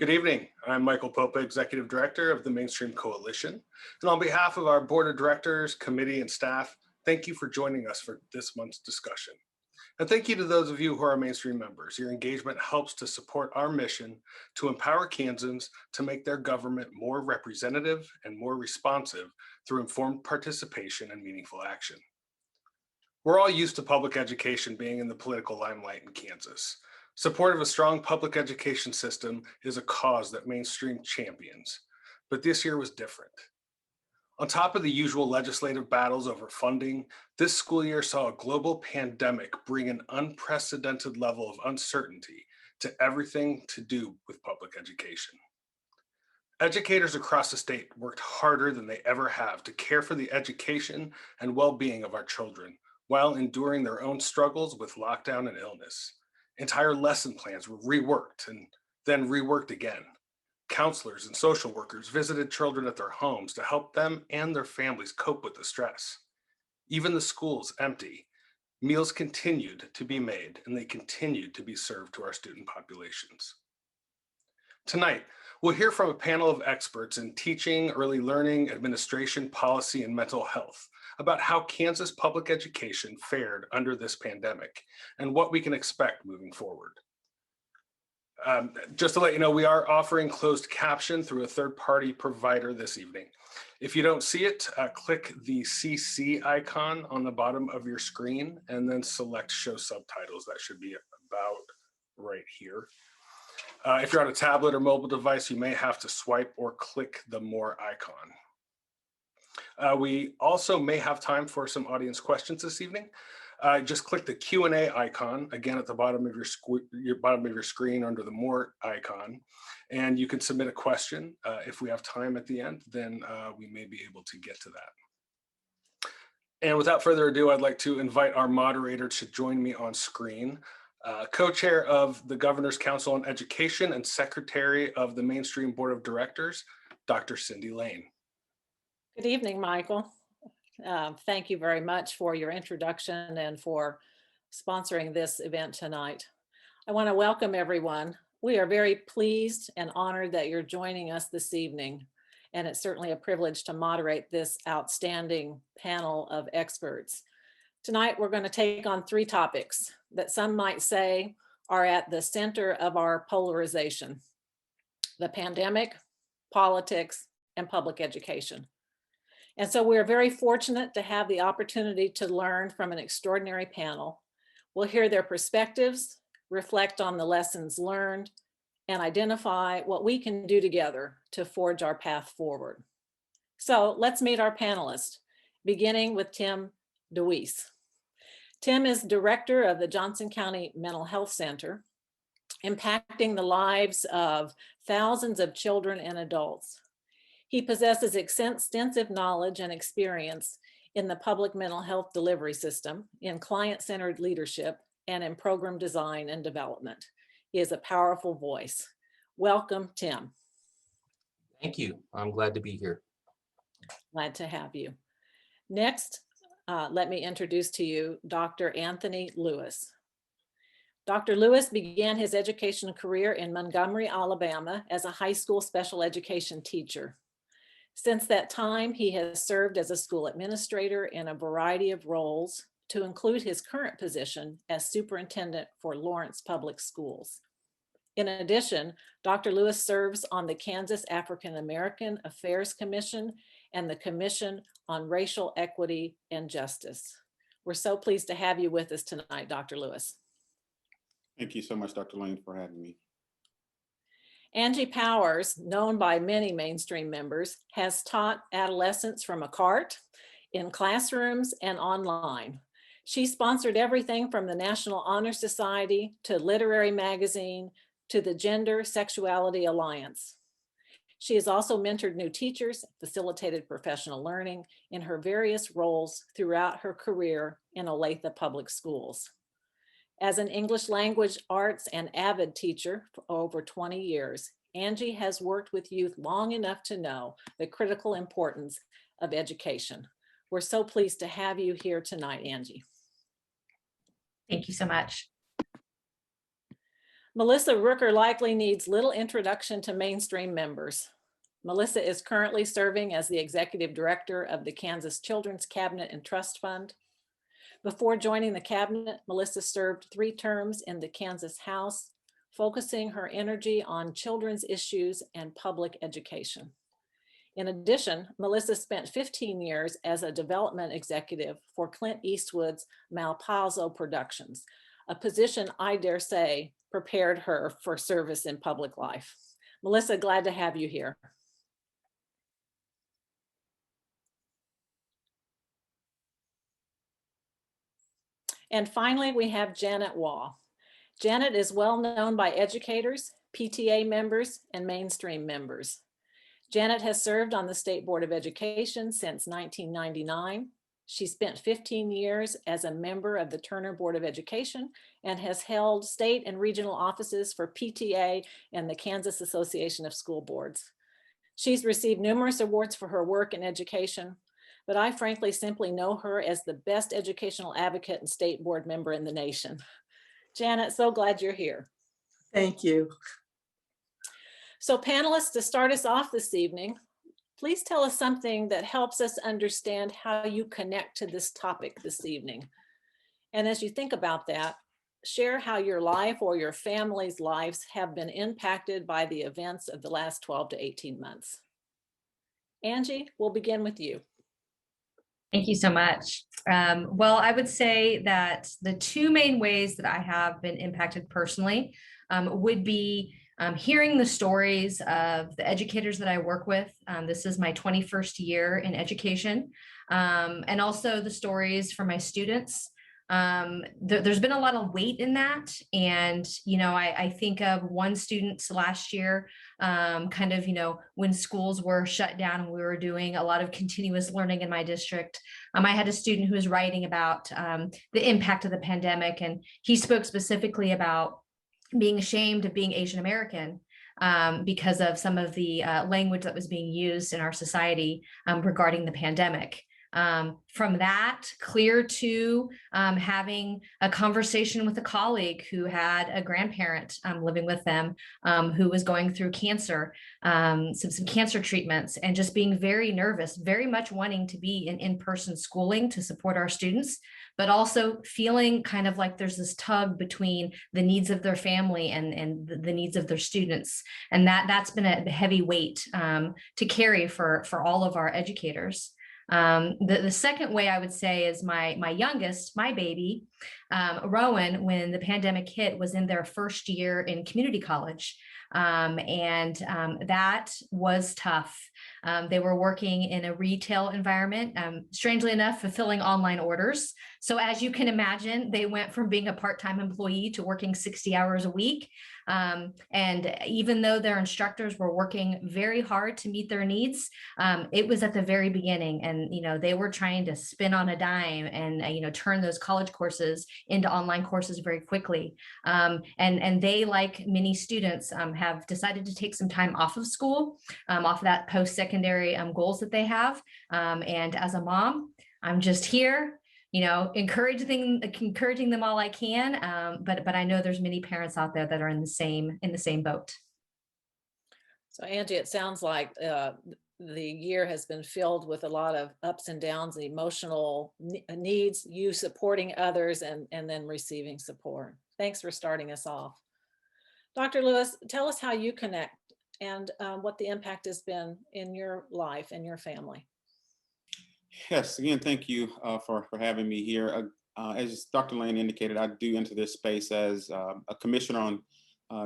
Good evening. I'm Michael Popa, Executive Director of the Mainstream Coalition. And on behalf of our Board of Directors, committee, and staff, thank you for joining us for this month's discussion. And thank you to those of you who are Mainstream members. Your engagement helps to support our mission to empower Kansans to make their government more representative and more responsive through informed participation and meaningful action. We're all used to public education being in the political limelight in Kansas. Support of a strong public education system is a cause that Mainstream champions, but this year was different. On top of the usual legislative battles over funding, this school year saw a global pandemic bring an unprecedented level of uncertainty to everything to do with public education. Educators across the state worked harder than they ever have to care for the education and well-being of our children while enduring their own struggles with lockdown and illness. Entire lesson plans were reworked and then reworked again. Counselors and social workers visited children at their homes to help them and their families cope with the stress. Even the schools empty, meals continued to be made and they continued to be served to our student populations. Tonight, we'll hear from a panel of experts in teaching, early learning, administration, policy, and mental health about how Kansas public education fared under this pandemic and what we can expect moving forward. Just to let you know, we are offering closed caption through a third-party provider this evening. If you don't see it, click the CC icon on the bottom of your screen and then select show subtitles. That should be about right here. If you're on a tablet or mobile device, you may have to swipe or click the more icon. We also may have time for some audience questions this evening. Just click the Q&A icon, again at the bottom of your screen under the more icon, and you can submit a question. If we have time at the end, then we may be able to get to that. And without further ado, I'd like to invite our moderator to join me on screen. Co-chair of the Governor's Council on Education and Secretary of the Mainstream Board of Directors, Dr. Cindy Lane. Good evening, Michael. Thank you very much for your introduction and for sponsoring this event tonight. I want to welcome everyone. We are very pleased and honored that you're joining us this evening, and it's certainly a privilege to moderate this outstanding panel of experts. Tonight, we're going to take on three topics that some might say are at the center of our polarization: the pandemic, politics, and public education. And so we're very fortunate to have the opportunity to learn from an extraordinary panel. We'll hear their perspectives, reflect on the lessons learned, and identify what we can do together to forge our path forward. So let's meet our panelists, beginning with Tim DeWeese. Tim is director of the Johnson County Mental Health Center, impacting the lives of thousands of children and adults. He possesses extensive knowledge and experience in the public mental health delivery system, in client-centered leadership, and in program design and development. He is a powerful voice. Welcome, Tim. Thank you. I'm glad to be here. Glad to have you. Next, let me introduce to you Dr. Anthony Lewis. Dr. Lewis began his education career in Montgomery, Alabama as a high school special education teacher. Since that time, he has served as a school administrator in a variety of roles, to include his current position as superintendent for Lawrence Public Schools. In addition, Dr. Lewis serves on the Kansas African American Affairs Commission and the Commission on Racial Equity and Justice. We're so pleased to have you with us tonight, Dr. Lewis. Thank you so much, Dr. Lane, for having me. Angie Powers, known by many Mainstream members, has taught adolescents from a cart, in classrooms, and online. She sponsored everything from the National Honor Society to Literary Magazine to the Gender Sexuality Alliance. She has also mentored new teachers, facilitated professional learning in her various roles throughout her career in Olathe Public Schools. As an English language arts and avid teacher for over 20 years, Angie has worked with youth long enough to know the critical importance of education. We're so pleased to have you here tonight, Angie. Thank you so much. Melissa Rooker likely needs little introduction to mainstream members. Melissa is currently serving as the Executive Director of the Kansas Children's Cabinet and Trust Fund. Before joining the cabinet, Melissa served 3 terms in the Kansas House, focusing her energy on children's issues and public education. In addition, Melissa spent 15 years as a development executive for Clint Eastwood's Malpaiso Productions, a position I dare say prepared her for service in public life. Melissa, glad to have you here. And finally, we have Janet Waugh. Janet is well known by educators, PTA members, and mainstream members. Janet has served on the State Board of Education since 1999. She spent 15 years as a member of the Turner Board of Education and has held state and regional offices for PTA and the Kansas Association of School Boards. She's received numerous awards for her work in education, but I frankly simply know her as the best educational advocate and state board member in the nation. Janet, so glad you're here. Thank you. So panelists, to start us off this evening, please tell us something that helps us understand how you connect to this topic this evening. And as you think about that, share how your life or your family's lives have been impacted by the events of the last 12 to 18 months. Angie, we'll begin with you. Thank you so much. Well, I would say that the 2 main ways that I have been impacted personally would be hearing the stories of the educators that I work with. This is my 21st year in education, and also the stories from my students. There's been a lot of weight in that. And, I think of one student last year, when schools were shut down and we were doing a lot of continuous learning in my district. I had a student who was writing about the impact of the pandemic, and he spoke specifically about being ashamed of being Asian American because of some of the language that was being used in our society regarding the pandemic. From that, clear to having a conversation with a colleague who had a grandparent living with them who was going through cancer, some cancer treatments, and just being very nervous, very much wanting to be in-person schooling to support our students, but also feeling kind of like there's this tug between the needs of their family and the needs of their students. And that's been a heavy weight to carry for all of our educators. The second way I would say is my youngest, my baby, Rowan, when the pandemic hit, was in their first year in community college. That was tough. They were working in a retail environment, strangely enough, fulfilling online orders. So as you can imagine, they went from being a part-time employee to working 60 hours a week. And even though their instructors were working very hard to meet their needs, it was at the very beginning, and they were trying to spin on a dime and turn those college courses into online courses very quickly. And they, like many students, have decided to take some time off of school, off of that post-secondary goals that they have. And as a mom, I'm just here, encouraging them all I can. But I know there's many parents out there that are in the same boat. So Angie, it sounds like the year has been filled with a lot of ups and downs, emotional needs, you supporting others, and then receiving support. Thanks for starting us off. Dr. Lewis, tell us how you connect and what the impact has been in your life and your family. Yes, again, thank you for having me here. As Dr. Lane indicated, I do enter this space as a commissioner on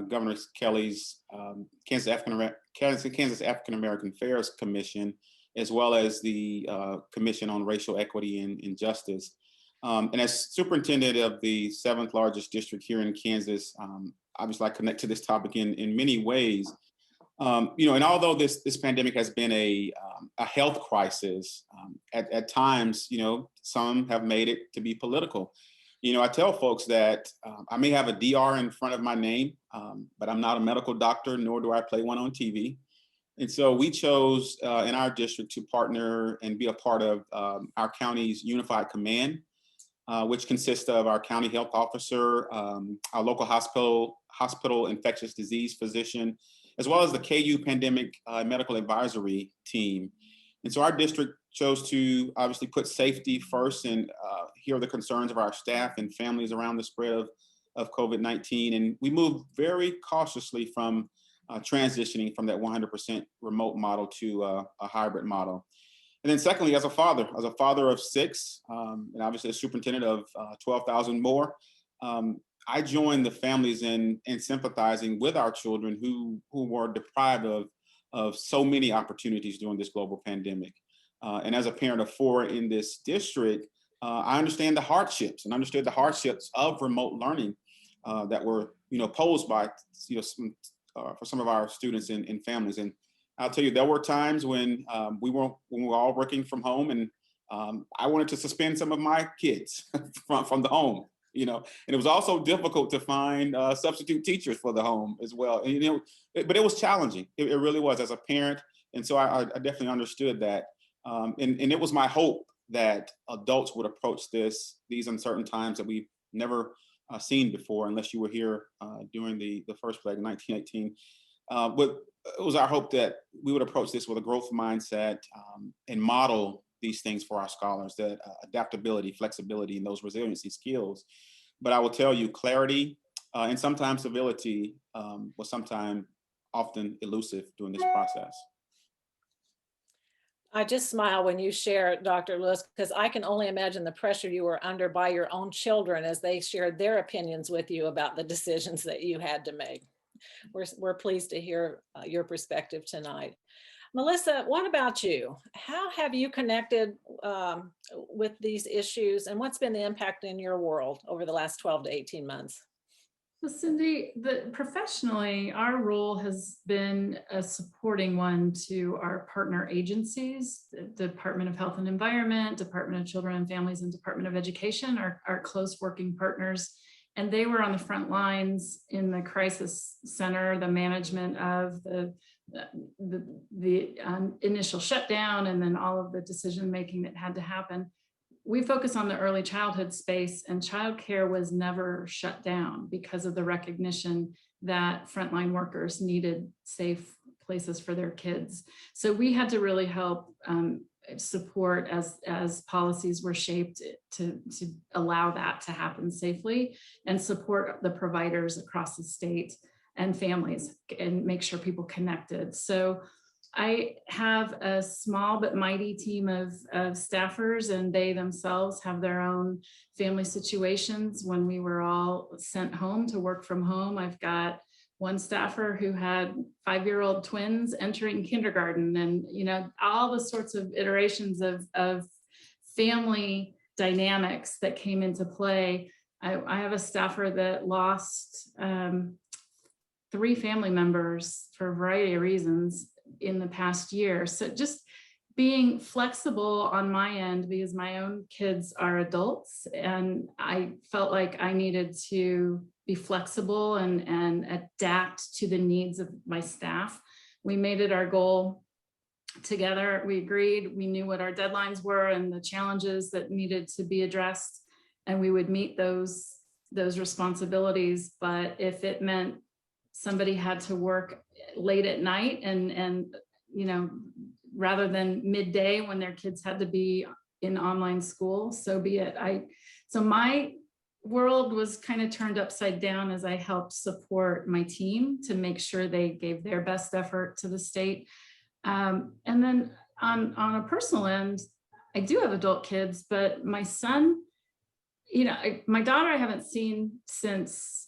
Governor Kelly's Kansas African American Affairs Commission, as well as the Commission on Racial Equity and Justice. And as superintendent of the 7th largest district here in Kansas, obviously I connect to this topic in many ways. And although this pandemic has been a health crisis, at times, some have made it to be political. I tell folks that I may have a DR in front of my name, but I'm not a medical doctor, nor do I play one on TV. And so we chose in our district to partner and be a part of our county's unified command, which consists of our county health officer, our local hospital infectious disease physician, as well as the KU Pandemic Medical Advisory Team. And so our district chose to obviously put safety first and hear the concerns of our staff and families around the spread of COVID-19. And we moved very cautiously from transitioning from that 100% remote model to a hybrid model. And then secondly, as a father of 6, and obviously a superintendent of 12,000 more, I joined the families in sympathizing with our children who were deprived of so many opportunities during this global pandemic. And as a parent of 4 in this district, I understand the hardships and understood the hardships of remote learning that were, posed by, for some of our students and families. And I'll tell you, there were times when we were all working from home, and I wanted to suspend some of my kids from the home, and it was also difficult to find substitute teachers for the home as well. And, but it was challenging. It really was, as a parent. And so I definitely understood that. And it was my hope that adults would approach these uncertain times that we've never seen before, unless you were here during the first plague in 1918. But it was our hope that we would approach this with a growth mindset and model these things for our scholars, that adaptability, flexibility, and those resiliency skills. But I will tell you, clarity and sometimes civility was often elusive during this process. I just smile when you share, Dr. Lewis, because I can only imagine the pressure you were under by your own children as they shared their opinions with you about the decisions that you had to make. We're pleased to hear your perspective tonight. Melissa, what about you? How have you connected with these issues, and what's been the impact in your world over the last 12 to 18 months? So Cindy, professionally, our role has been a supporting one to our partner agencies, the Department of Health and Environment, Department of Children and Families, and Department of Education, our close working partners. And they were on the front lines in the crisis center, the management of the initial shutdown, and then all of the decision making that had to happen. We focus on the early childhood space, and childcare was never shut down because of the recognition that frontline workers needed safe places for their kids. So we had to really help support as policies were shaped to allow that to happen safely, and support the providers across the state and families and make sure people connected. So I have a small but mighty team of staffers, and they themselves have their own family situations. When we were all sent home to work from home, I've got one staffer who had 5-year-old twins entering kindergarten, and all the sorts of iterations of family dynamics that came into play. I have a staffer that lost 3 family members for a variety of reasons in the past year. So just being flexible on my end, because my own kids are adults, and I felt like I needed to be flexible and adapt to the needs of my staff. We made it our goal together. We agreed, we knew what our deadlines were and the challenges that needed to be addressed, and we would meet those responsibilities. But if it meant somebody had to work late at night and rather than midday when their kids had to be in online school, so be it. So my world was kind of turned upside down as I helped support my team to make sure they gave their best effort to the state. And then on a personal end, I do have adult kids, but my son, my daughter I haven't seen since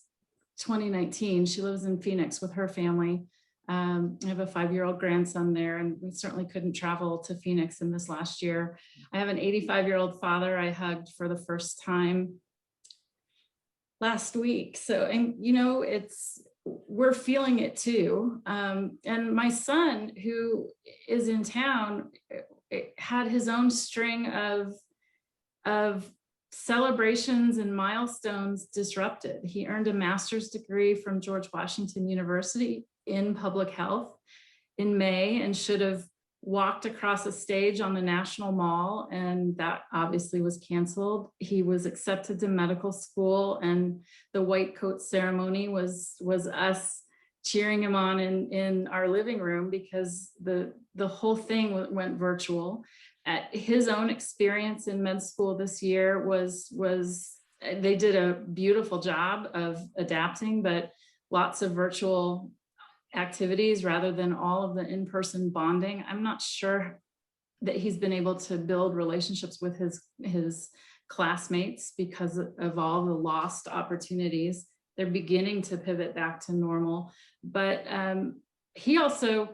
2019. She lives in Phoenix with her family. I have a 5-year-old grandson there, and we certainly couldn't travel to Phoenix in this last year. I have an 85-year-old father I hugged for the first time last week. So, and we're feeling it too. And my son, who is in town, had his own string of celebrations and milestones disrupted. He earned a master's degree from George Washington University in public health in May, and should have walked across a stage on the National Mall, and that obviously was canceled. He was accepted to medical school, and the white coat ceremony was us cheering him on in our living room, because the whole thing went virtual. His own experience in med school this year was they did a beautiful job of adapting, but lots of virtual activities rather than all of the in-person bonding. I'm not sure that he's been able to build relationships with his classmates because of all the lost opportunities. They're beginning to pivot back to normal, but he also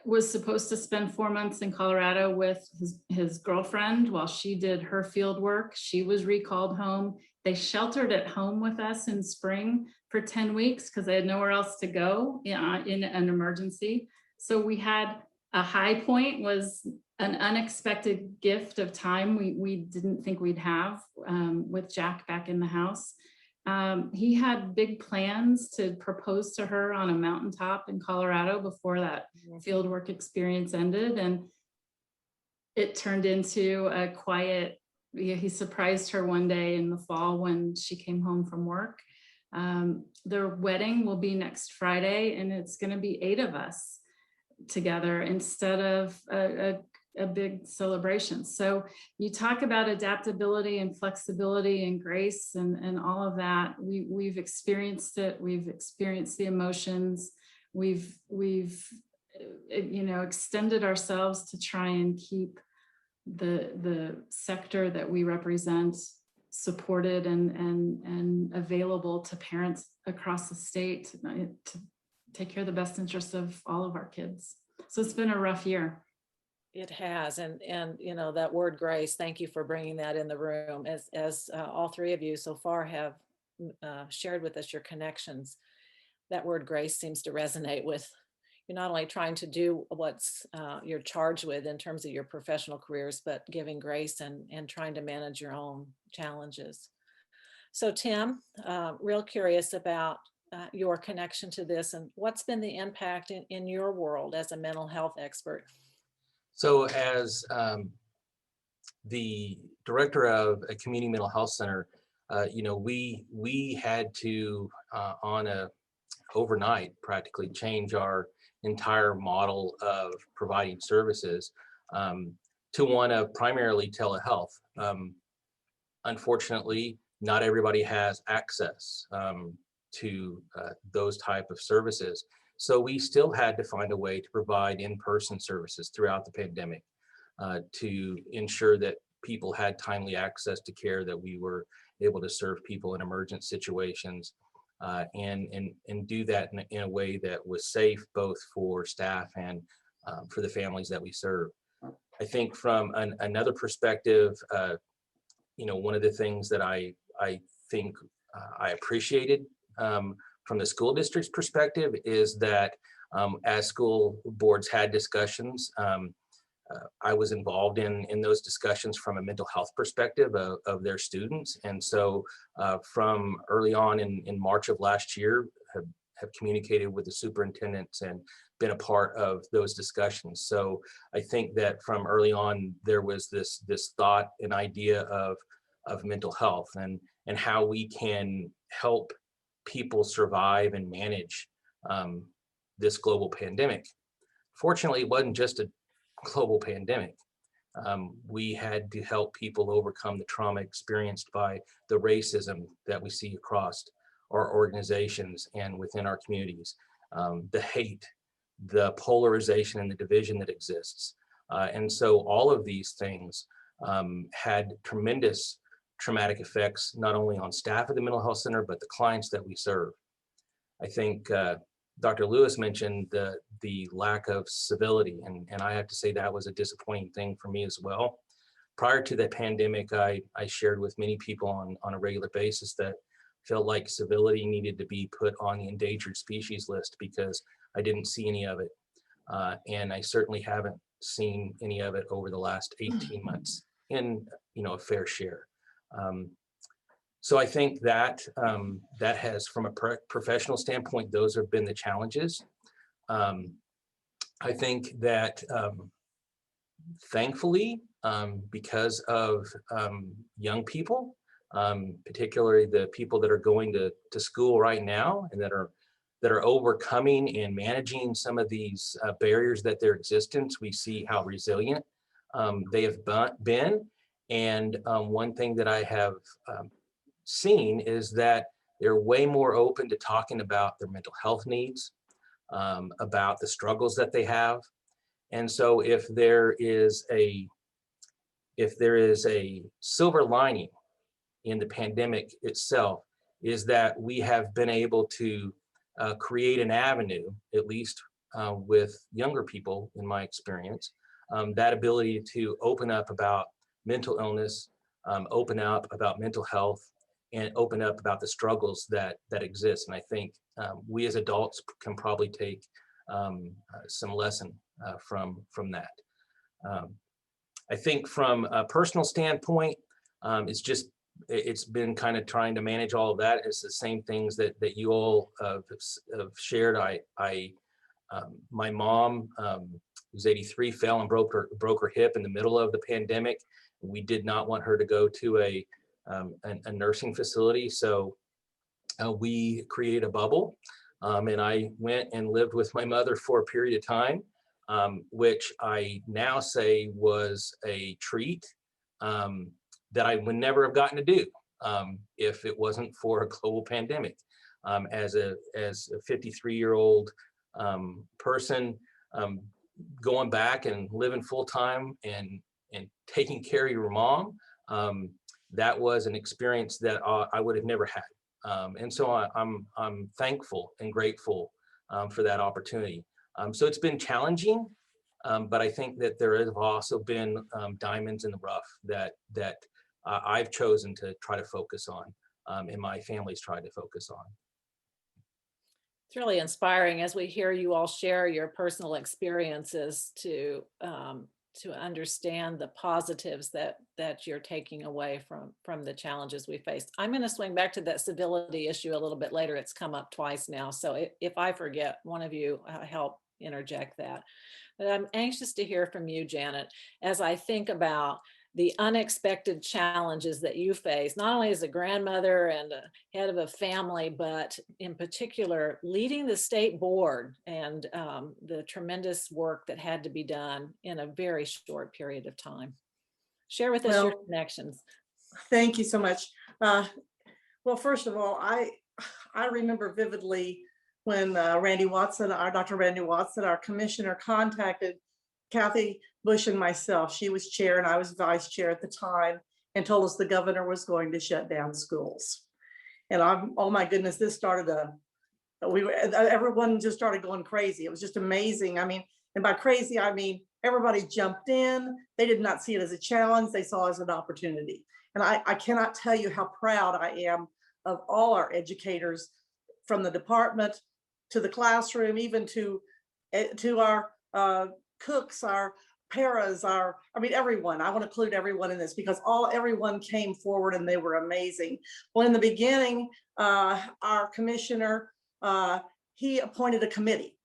was supposed to spend 4 months in Colorado with his girlfriend while she did her field work. She was recalled home. They sheltered at home with us in spring for 10 weeks because they had nowhere else to go in an emergency. So we had a high point, was an unexpected gift of time we didn't think we'd have with Jack back in the house. He had big plans to propose to her on a mountaintop in Colorado before that fieldwork experience ended. And it turned into a quiet, he surprised her one day in the fall when she came home from work. Their wedding will be next Friday, and it's going to be 8 of us together instead of a big celebration. So you talk about adaptability and flexibility and grace and all of that. We've experienced it. We've experienced the emotions. We've extended ourselves to try and keep the sector that we represent supported and available to parents across the state to take care of the best interests of all of our kids. So it's been a rough year. It has, and that word grace, thank you for bringing that in the room. As all 3 of you so far have shared with us your connections, that word grace seems to resonate with you're not only trying to do what's you're charged with in terms of your professional careers, but giving grace and trying to manage your own challenges. So Tim, real curious about your connection to this and what's been the impact in your world as a mental health expert. So as the director of a community mental health center, we had to on a overnight practically change our entire model of providing services to one of primarily telehealth. Unfortunately, not everybody has access to those type of services. So we still had to find a way to provide in-person services throughout the pandemic to ensure that people had timely access to care, that we were able to serve people in emergent situations, and do that in a way that was safe both for staff and for the families that we serve. I think from another perspective, one of the things that I think I appreciated from the school district's perspective is that as school boards had discussions, I was involved in those discussions from a mental health perspective of their students. And so from early on in March of last year, have communicated with the superintendents and been a part of those discussions. So I think that from early on, there was this thought and idea of mental health and how we can help people survive and manage this global pandemic. Fortunately, it wasn't just a global pandemic. We had to help people overcome the trauma experienced by the racism that we see across our organizations and within our communities, the hate, the polarization and the division that exists. And so all of these things had tremendous traumatic effects, not only on staff at the mental health center, but the clients that we serve. I think Dr. Lewis mentioned the lack of civility, and I have to say that was a disappointing thing for me as well. Prior to the pandemic, I shared with many people on a regular basis that felt like civility needed to be put on the endangered species list because I didn't see any of it. And I certainly haven't seen any of it over the last 18 months in a fair share. So I think that that has, from a professional standpoint, those have been the challenges. I think that thankfully, because of young people, particularly the people that are going to school right now and that are overcoming and managing some of these barriers that their existence, we see how resilient they have been. And one thing that I have seen is that they're way more open to talking about their mental health needs, about the struggles that they have. And so if there is a silver lining in the pandemic itself, is that we have been able to create an avenue, at least with younger people in my experience, that ability to open up about mental illness, open up about mental health, and open up about the struggles that exist. And I think we as adults can probably take some lesson from that. I think from a personal standpoint, it's been kind of trying to manage all of that. It's the same things that you all have shared. My mom, who's 83, fell and broke her hip in the middle of the pandemic. We did not want her to go to a nursing facility, so we created a bubble, and I went and lived with my mother for a period of time, which I now say was a treat that I would never have gotten to do if it wasn't for a global pandemic. As a 53-year-old person, going back and living full time and taking care of your mom, that was an experience that I would have never had. And so I'm thankful and grateful for that opportunity. So it's been challenging, but I think that there have also been diamonds in the rough that I've chosen to try to focus on, and my family's tried to focus on. It's really inspiring as we hear you all share your personal experiences to understand the positives that you're taking away from the challenges we faced. I'm going to swing back to that civility issue a little bit later. It's come up twice now, so if I forget, one of you help interject that. But I'm anxious to hear from you, Janet, as I think about the unexpected challenges that you face, not only as a grandmother and a head of a family, but in particular, leading the state board and the tremendous work that had to be done in a very short period of time. Share with us your connections. Thank you so much. Well, first of all, I remember vividly when Dr. Randy Watson, our commissioner, contacted Kathy Bush and myself. She was chair and I was vice chair at the time, and told us the governor was going to shut down schools. And oh my goodness, this started everyone just started going crazy. It was just amazing. I mean, and by crazy, I mean, everybody jumped in. They did not see it as a challenge. They saw it as an opportunity. And I cannot tell you how proud I am of all our educators, from the department to the classroom, even to our cooks, our paras, everyone. I want to include everyone in this because everyone came forward and they were amazing. Well, in the beginning, our commissioner, he appointed a committee,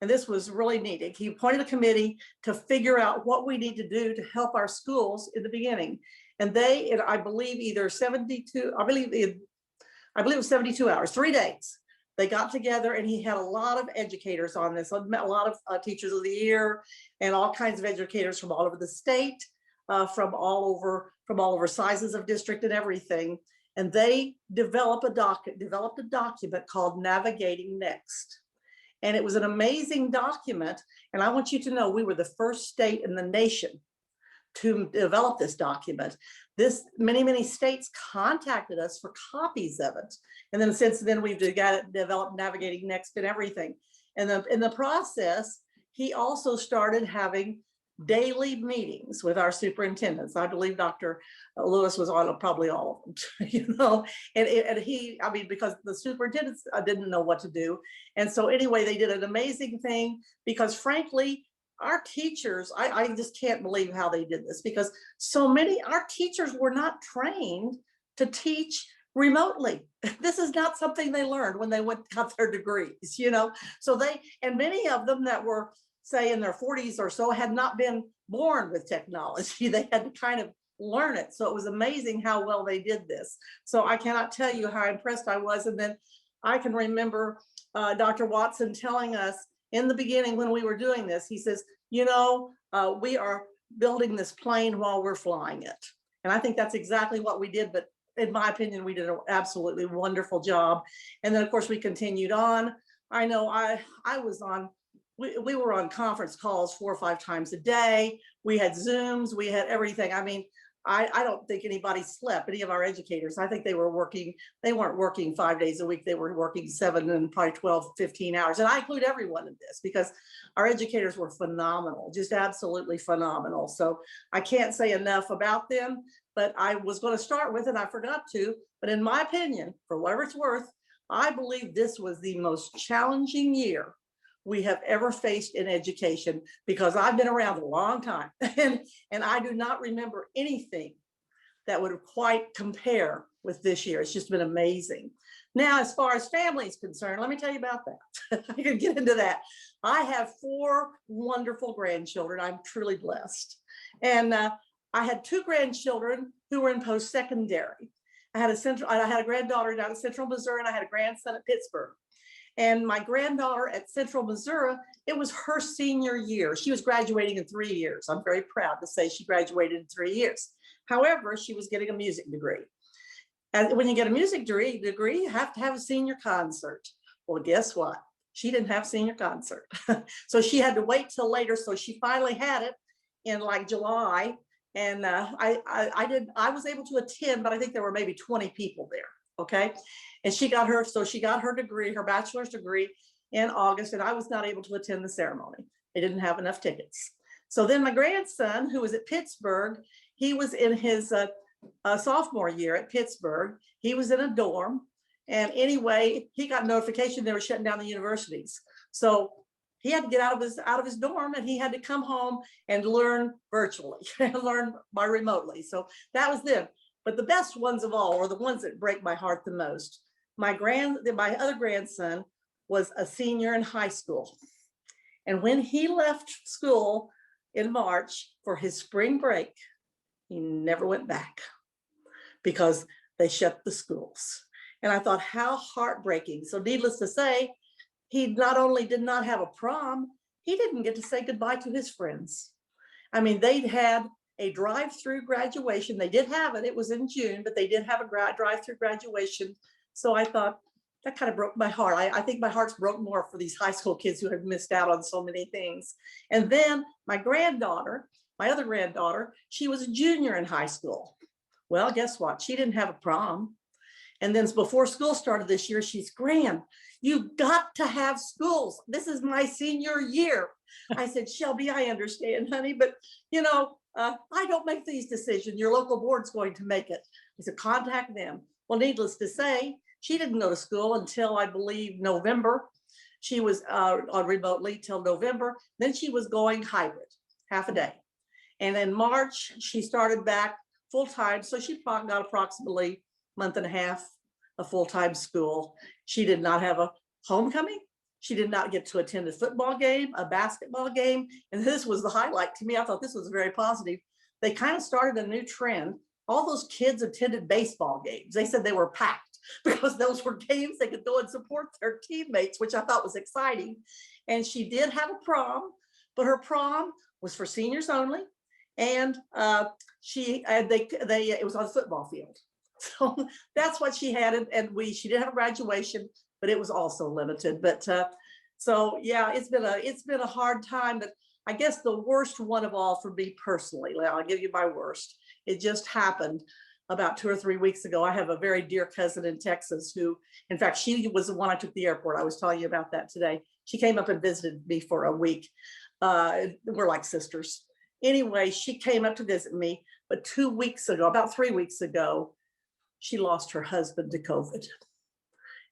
and this was really neat. He appointed a committee to figure out what we need to do to help our schools in the beginning. And I believe it was 72 hours, 3 days. They got together, and he had a lot of educators on this, a lot of teachers of the year and all kinds of educators from all over the state, from all over sizes of district and everything. And they developed a document called Navigating Next. And it was an amazing document. And I want you to know we were the first state in the nation to develop this document. Many states contacted us for copies of it. And then since then, we've developed Navigating Next and everything. And in the process, he also started having daily meetings with our superintendents. I believe Dr. Lewis was on probably all of them, and because the superintendents didn't know what to do. And so anyway, they did an amazing thing because frankly, our teachers, I just can't believe how they did this, because our teachers were not trained to teach remotely. This is not something they learned when they got their degrees, So and many of them that were, say, in their 40s or so had not been born with technology. They had to kind of learn it. So it was amazing how well they did this. So I cannot tell you how impressed I was. And then I can remember Dr. Watson telling us in the beginning when we were doing this, he says, you know, we are building this plane while we're flying it. And I think that's exactly what we did. But in my opinion, we did an absolutely wonderful job. And then, of course, we continued on. I know I was on, we were on conference calls 4 or 5 times a day. We had Zooms, we had everything. I mean, I don't think anybody slept, any of our educators. I think they were working, they weren't working 5 days a week. They were working 7 and probably 12, 15 hours. And I include everyone in this because our educators were phenomenal, just absolutely phenomenal. So I can't say enough about them, but I was going to start with, and I forgot to, but in my opinion, for whatever it's worth, I believe this was the most challenging year we have ever faced in education, because I've been around a long time and I do not remember anything that would quite compare with this year. It's just been amazing. Now, as far as family is concerned, let me tell you about that. I can get into that. I have 4 wonderful grandchildren. I'm truly blessed. And I had 2 grandchildren who were in post-secondary. I had a granddaughter down in Central Missouri, and I had a grandson at Pittsburgh. And my granddaughter at Central Missouri, it was her senior year. She was graduating in 3 years. I'm very proud to say she graduated in 3 years. However, she was getting a music degree. And when you get a music degree, you have to have a senior concert. Well, guess what? She didn't have senior concert. So she had to wait till later. So she finally had it in like July. And I was able to attend, but I think there were maybe 20 people there. Okay. And she got her degree, her bachelor's degree in August, and I was not able to attend the ceremony. They didn't have enough tickets. So then my grandson, who was at Pittsburgh, he was in his sophomore year at Pittsburgh. He was in a dorm. And anyway, he got notification they were shutting down the universities. So he had to get out of his dorm, and he had to come home and learn virtually, learn by remotely. So that was them. But the best ones of all, or the ones that break my heart the most, my other grandson was a senior in high school. And when he left school in March for his spring break, he never went back because they shut the schools. And I thought, how heartbreaking. So needless to say, he not only did not have a prom, he didn't get to say goodbye to his friends. I mean, they'd had a drive-through graduation. They did have it. It was in June, but they did have a drive-through graduation. So I thought that kind of broke my heart. I think my heart's broke more for these high school kids who have missed out on so many things. And then my other granddaughter, she was a junior in high school. Well, guess what? She didn't have a prom. And then before school started this year, she's, Gran, you've got to have schools. This is my senior year. I said, Shelby, I understand, honey, but you know, I don't make these decisions. Your local board's going to make it. I said, contact them. Well, needless to say, she didn't go to school until I believe November. She was on remotely till November. Then she was going hybrid, half a day. And in March, she started back full time. So she got approximately a month and a half of full-time school. She did not have a homecoming. She did not get to attend a football game, a basketball game. And this was the highlight to me. I thought this was very positive. They kind of started a new trend. All those kids attended baseball games. They said they were packed because those were games they could go and support their teammates, which I thought was exciting. And she did have a prom, but her prom was for seniors only. And it was on a football field. So that's what she had. And she did have a graduation, but it was also limited. But so yeah, it's been a hard time. But I guess the worst one of all for me personally, I'll give you my worst. It just happened about 2 or 3 weeks ago. I have a very dear cousin in Texas who, in fact, she was the one I took to the airport. I was telling you about that today. She came up and visited me for a week. We're like sisters. Anyway, she came up to visit me, but 2 weeks ago, about 3 weeks ago, she lost her husband to COVID.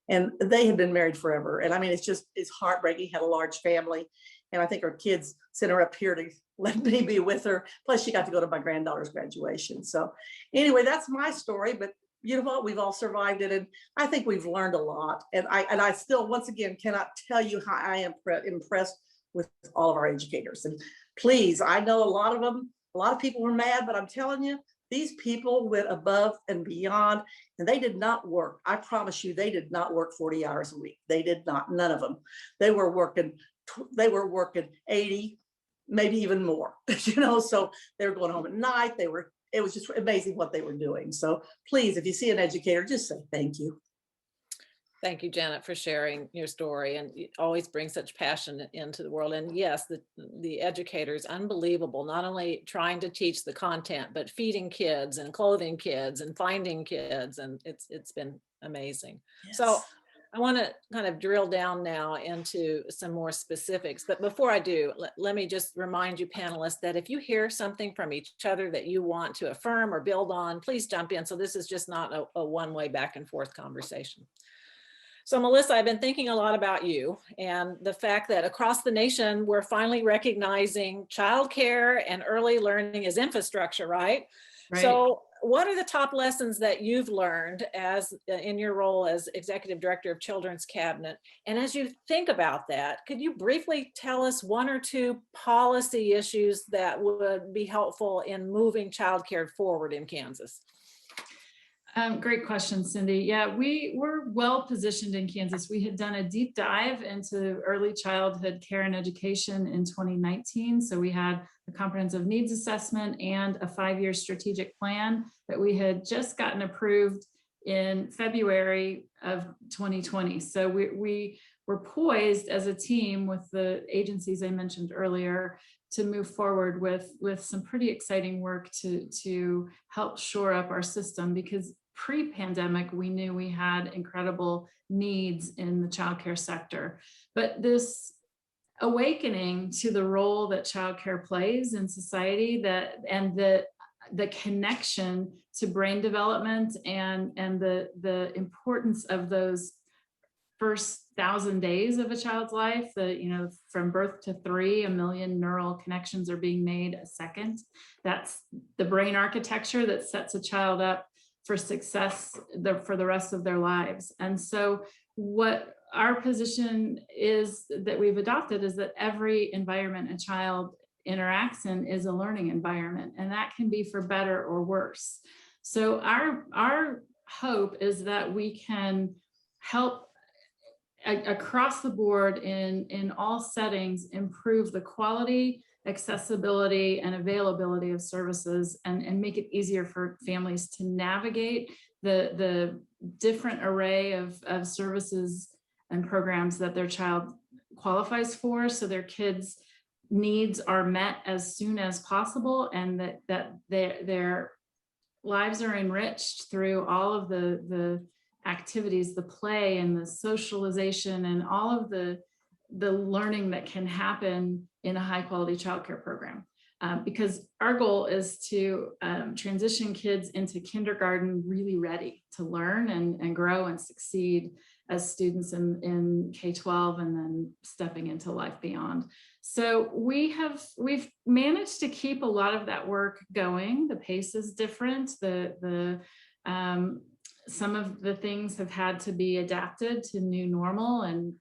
And they had been married forever. And I mean, it's heartbreaking. Had a large family. And I think her kids sent her up here to let me be with her. Plus she got to go to my granddaughter's graduation. So anyway, that's my story, but you know what? We've all survived it. And I think we've learned a lot. And I still, once again, cannot tell you how I am impressed with all of our educators. And please, I know a lot of people were mad, but I'm telling you, these people went above and beyond, and they did not work. I promise you, they did not work 40 hours a week. They did not, none of them. They were working 80, maybe even more, so they were going home at night. It was just amazing what they were doing. So please, if you see an educator, just say thank you. Thank you, Janet, for sharing your story, and you always bring such passion into the world. And yes, the educator is unbelievable, not only trying to teach the content, but feeding kids and clothing kids and finding kids. And it's been amazing. Yes. So I want to kind of drill down now into some more specifics. But before I do, let me just remind you panelists that if you hear something from each other that you want to affirm or build on, please jump in. So this is just not a one-way back and forth conversation. So Melissa, I've been thinking a lot about you and the fact that across the nation, we're finally recognizing childcare and early learning as infrastructure, right? So what are the top lessons that you've learned as in your role as Executive Director of Children's Cabinet? And as you think about that, could you briefly tell us one or two policy issues that would be helpful in moving childcare forward in Kansas? Great question, Cindy. Yeah, we were well positioned in Kansas. We had done a deep dive into early childhood care and education in 2019. So we had a comprehensive needs assessment and a 5-year strategic plan that we had just gotten approved in February of 2020. So we were poised as a team with the agencies I mentioned earlier to move forward with some pretty exciting work to help shore up our system, because pre-pandemic, we knew we had incredible needs in the childcare sector. But this awakening to the role that childcare plays in society, and the connection to brain development and the importance of those first 1,000 days of a child's life, from birth to 3, 1 million neural connections are being made a second. That's the brain architecture that sets a child up for success for the rest of their lives. And so what our position is that we've adopted is that every environment a child interacts in is a learning environment, and that can be for better or worse. So our hope is that we can help across the board in all settings improve the quality, accessibility, and availability of services, and make it easier for families to navigate the different array of services and programs that their child qualifies for, so their kids' needs are met as soon as possible, and that their lives are enriched through all of the activities, the play and the socialization and all of the learning that can happen in a high quality childcare program. Because our goal is to transition kids into kindergarten really ready to learn and grow and succeed as students in K-12 and then stepping into life beyond. So we've managed to keep a lot of that work going. The pace is different. Some of the things have had to be adapted to new normal, and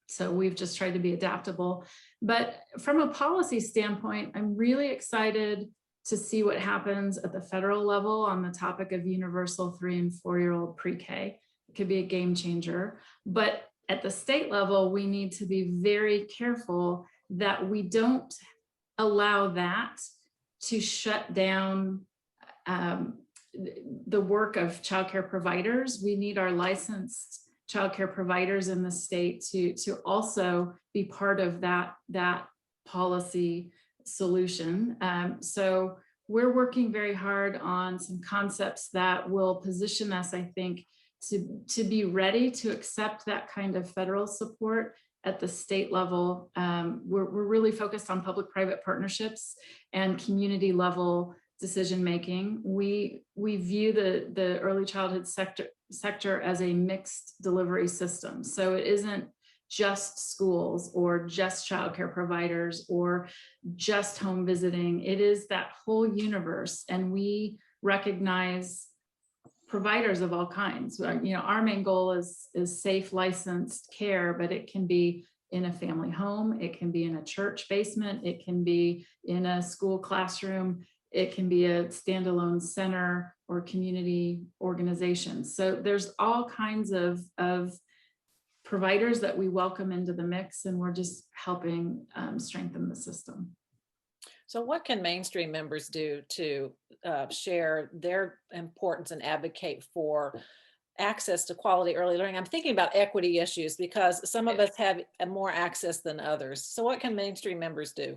so we've just tried to be adaptable. But from a policy standpoint, I'm really excited to see what happens at the federal level on the topic of universal 3- and 4-year-old pre-K. It could be a game changer. But at the state level, we need to be very careful that we don't allow that to shut down the work of childcare providers. We need our licensed childcare providers in the state to also be part of that policy solution. So we're working very hard on some concepts that will position us, I think, to be ready to accept that kind of federal support at the state level. We're really focused on public-private partnerships and community level decision making. We view the early childhood sector as a mixed delivery system. So it isn't just schools or just childcare providers or just home visiting. It is that whole universe, and we recognize providers of all kinds. Our main goal is safe, licensed care, but it can be in a family home, it can be in a church basement, it can be in a school classroom, it can be a standalone center or community organization. So there's all kinds of providers that we welcome into the mix, and we're just helping strengthen the system. So what can mainstream members do to share their importance and advocate for access to quality early learning? I'm thinking about equity issues because some of us have more access than others. So what can mainstream members do?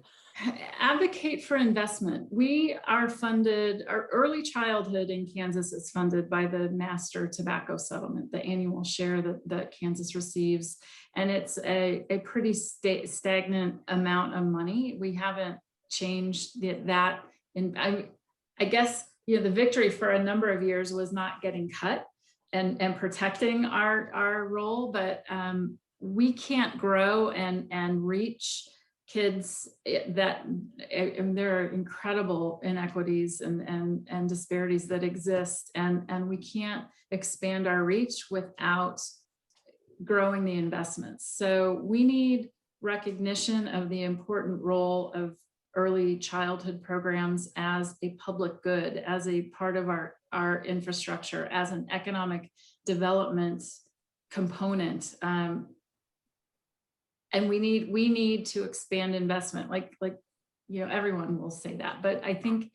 Advocate for investment. We are funded, our early childhood in Kansas is funded by the Master Tobacco Settlement, the annual share that Kansas receives. And it's a pretty stagnant amount of money. We haven't changed that. And I guess, you know, the victory for a number of years was not getting cut and protecting our role, but we can't grow and reach kids that, and there are incredible inequities and disparities that exist, and we can't expand our reach without growing the investments. So we need recognition of the important role of early childhood programs as a public good, as a part of our infrastructure, as an economic development component. And we need to expand investment, like you know, everyone will say that, but I think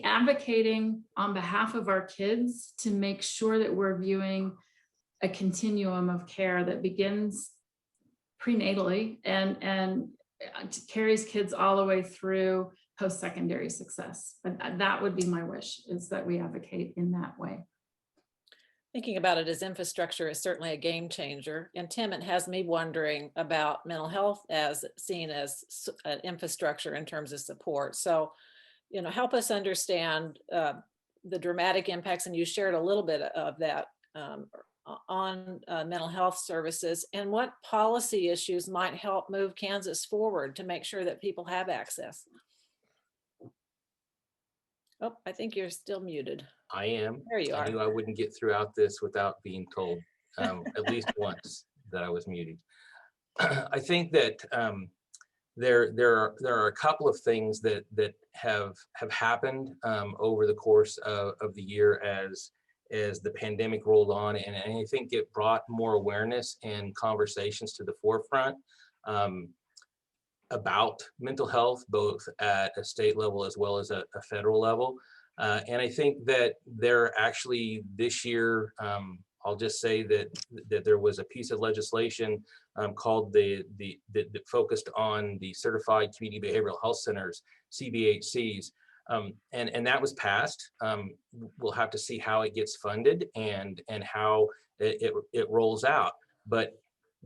advocating on behalf of our kids to make sure that we're viewing a continuum of care that begins prenatally and carries kids all the way through post-secondary success. That would be my wish, is that we advocate in that way. Thinking about it as infrastructure is certainly a game changer. And Tim, it has me wondering about mental health as seen as an infrastructure in terms of support. So, you know, help us understand the dramatic impacts, and you shared a little bit of that on mental health services, and what policy issues might help move Kansas forward to make sure that people have access. Oh, I think you're still muted. I am. There you are. I knew I wouldn't get throughout this without being told at least once that I was muted. I think that there are a couple of things that have happened over the course of the year as the pandemic rolled on, and I think it brought more awareness and conversations to the forefront about mental health, both at a state level as well as a federal level. And I think that there actually this year, I'll just say that there was a piece of legislation called that focused on the Certified Community Behavioral Health Centers, CBHCs, and that was passed. We'll have to see how it gets funded and how it rolls out. But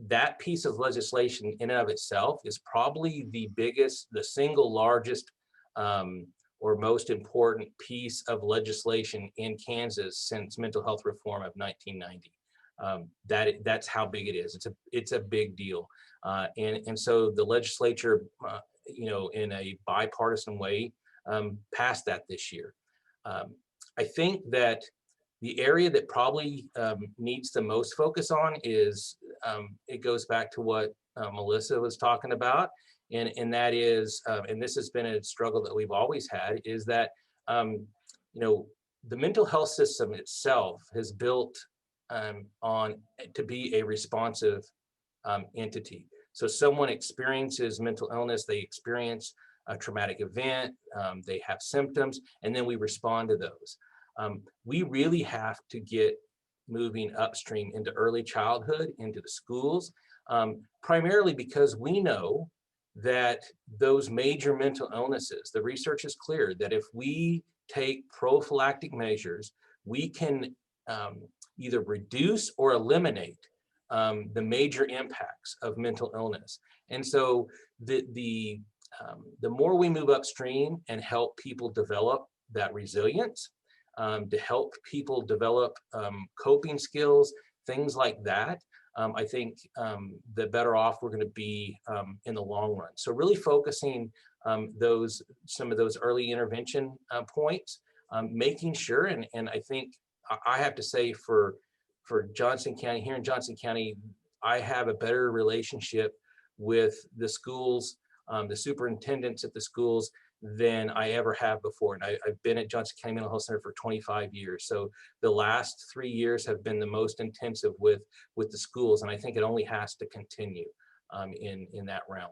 that piece of legislation in and of itself is probably the single largest or most important piece of legislation in Kansas since mental health reform of 1990. That's how big it is. It's a big deal, and so the legislature, you know, in a bipartisan way, passed that this year. I think that the area that probably needs the most focus on is it goes back to what Melissa was talking about. And that is, and this has been a struggle that we've always had, is that, you know, the mental health system itself has built to be a responsive entity. So someone experiences mental illness, they experience a traumatic event, they have symptoms, and then we respond to those. We really have to get moving upstream into early childhood, into the schools, primarily because we know that those major mental illnesses, the research is clear that if we take prophylactic measures, we can either reduce or eliminate the major impacts of mental illness. And so the more we move upstream and help people develop that resilience, to help people develop coping skills, things like that, I think the better off we're going to be in the long run. So really focusing some of those early intervention points, making sure, and I think I have to say for Johnson County, here in Johnson County, I have a better relationship with the schools, the superintendents at the schools, than I ever have before. And I've been at Johnson County Mental Health Center for 25 years. So the last 3 years have been the most intensive with the schools. And I think it only has to continue in that realm.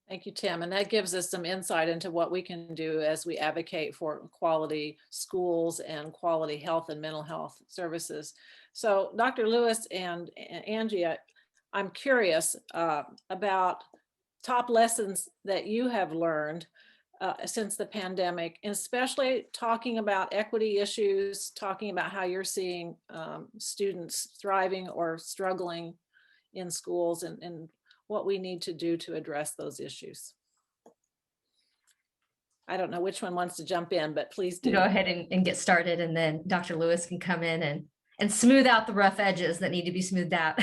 Thank you, Tim. And that gives us some insight into what we can do as we advocate for quality schools and quality health and mental health services. So Dr. Lewis and Angie, I'm curious about top lessons that you have learned since the pandemic, and especially talking about equity issues, talking about how you're seeing students thriving or struggling in schools, and what we need to do to address those issues. I don't know which one wants to jump in, but please do. Go ahead and get started, and then Dr. Lewis can come in and smooth out the rough edges that need to be smoothed out.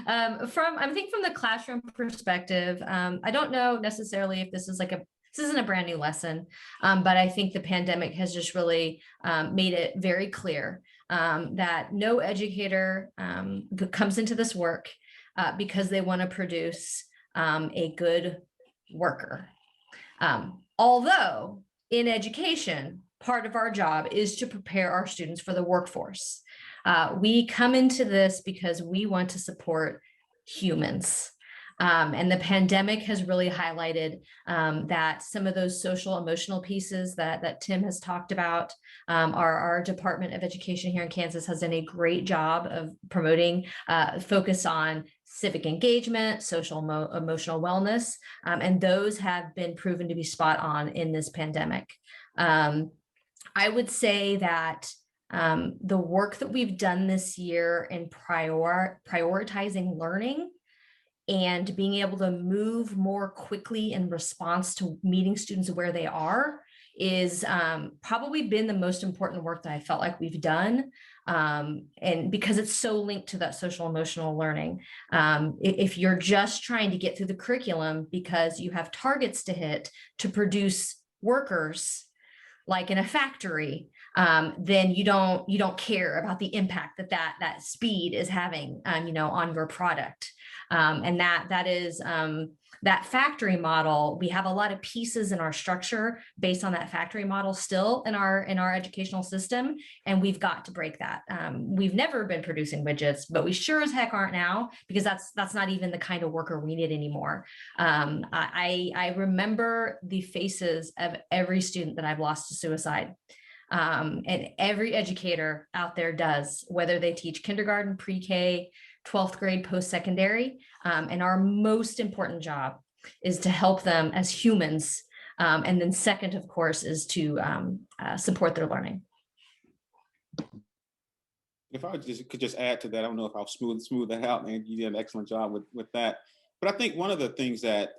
I think from the classroom perspective, I don't know necessarily if this isn't a brand new lesson, but I think the pandemic has just really made it very clear that no educator comes into this work because they want to produce a good worker. Although in education, part of our job is to prepare our students for the workforce. We come into this because we want to support humans. And the pandemic has really highlighted that some of those social emotional pieces that Tim has talked about. Our Department of Education here in Kansas has done a great job of promoting focus on civic engagement, social emotional wellness, and those have been proven to be spot on in this pandemic. I would say that the work that we've done this year in prioritizing learning and being able to move more quickly in response to meeting students where they are is probably been the most important work that I felt like we've done. And because it's so linked to that social emotional learning. If you're just trying to get through the curriculum because you have targets to hit to produce workers like in a factory, then you don't care about the impact that speed is having, on your product. And that is that factory model. We have a lot of pieces in our structure based on that factory model still in our educational system, and we've got to break that. We've never been producing widgets, but we sure as heck aren't now, because that's not even the kind of worker we need anymore. I remember the faces of every student that I've lost to suicide. And every educator out there does, whether they teach kindergarten, pre-K, 12th grade, post-secondary. And our most important job is to help them as humans. And then second, of course, is to support their learning. If I could just add to that, I don't know if I'll smooth that out, and you did an excellent job with that. But I think one of the things that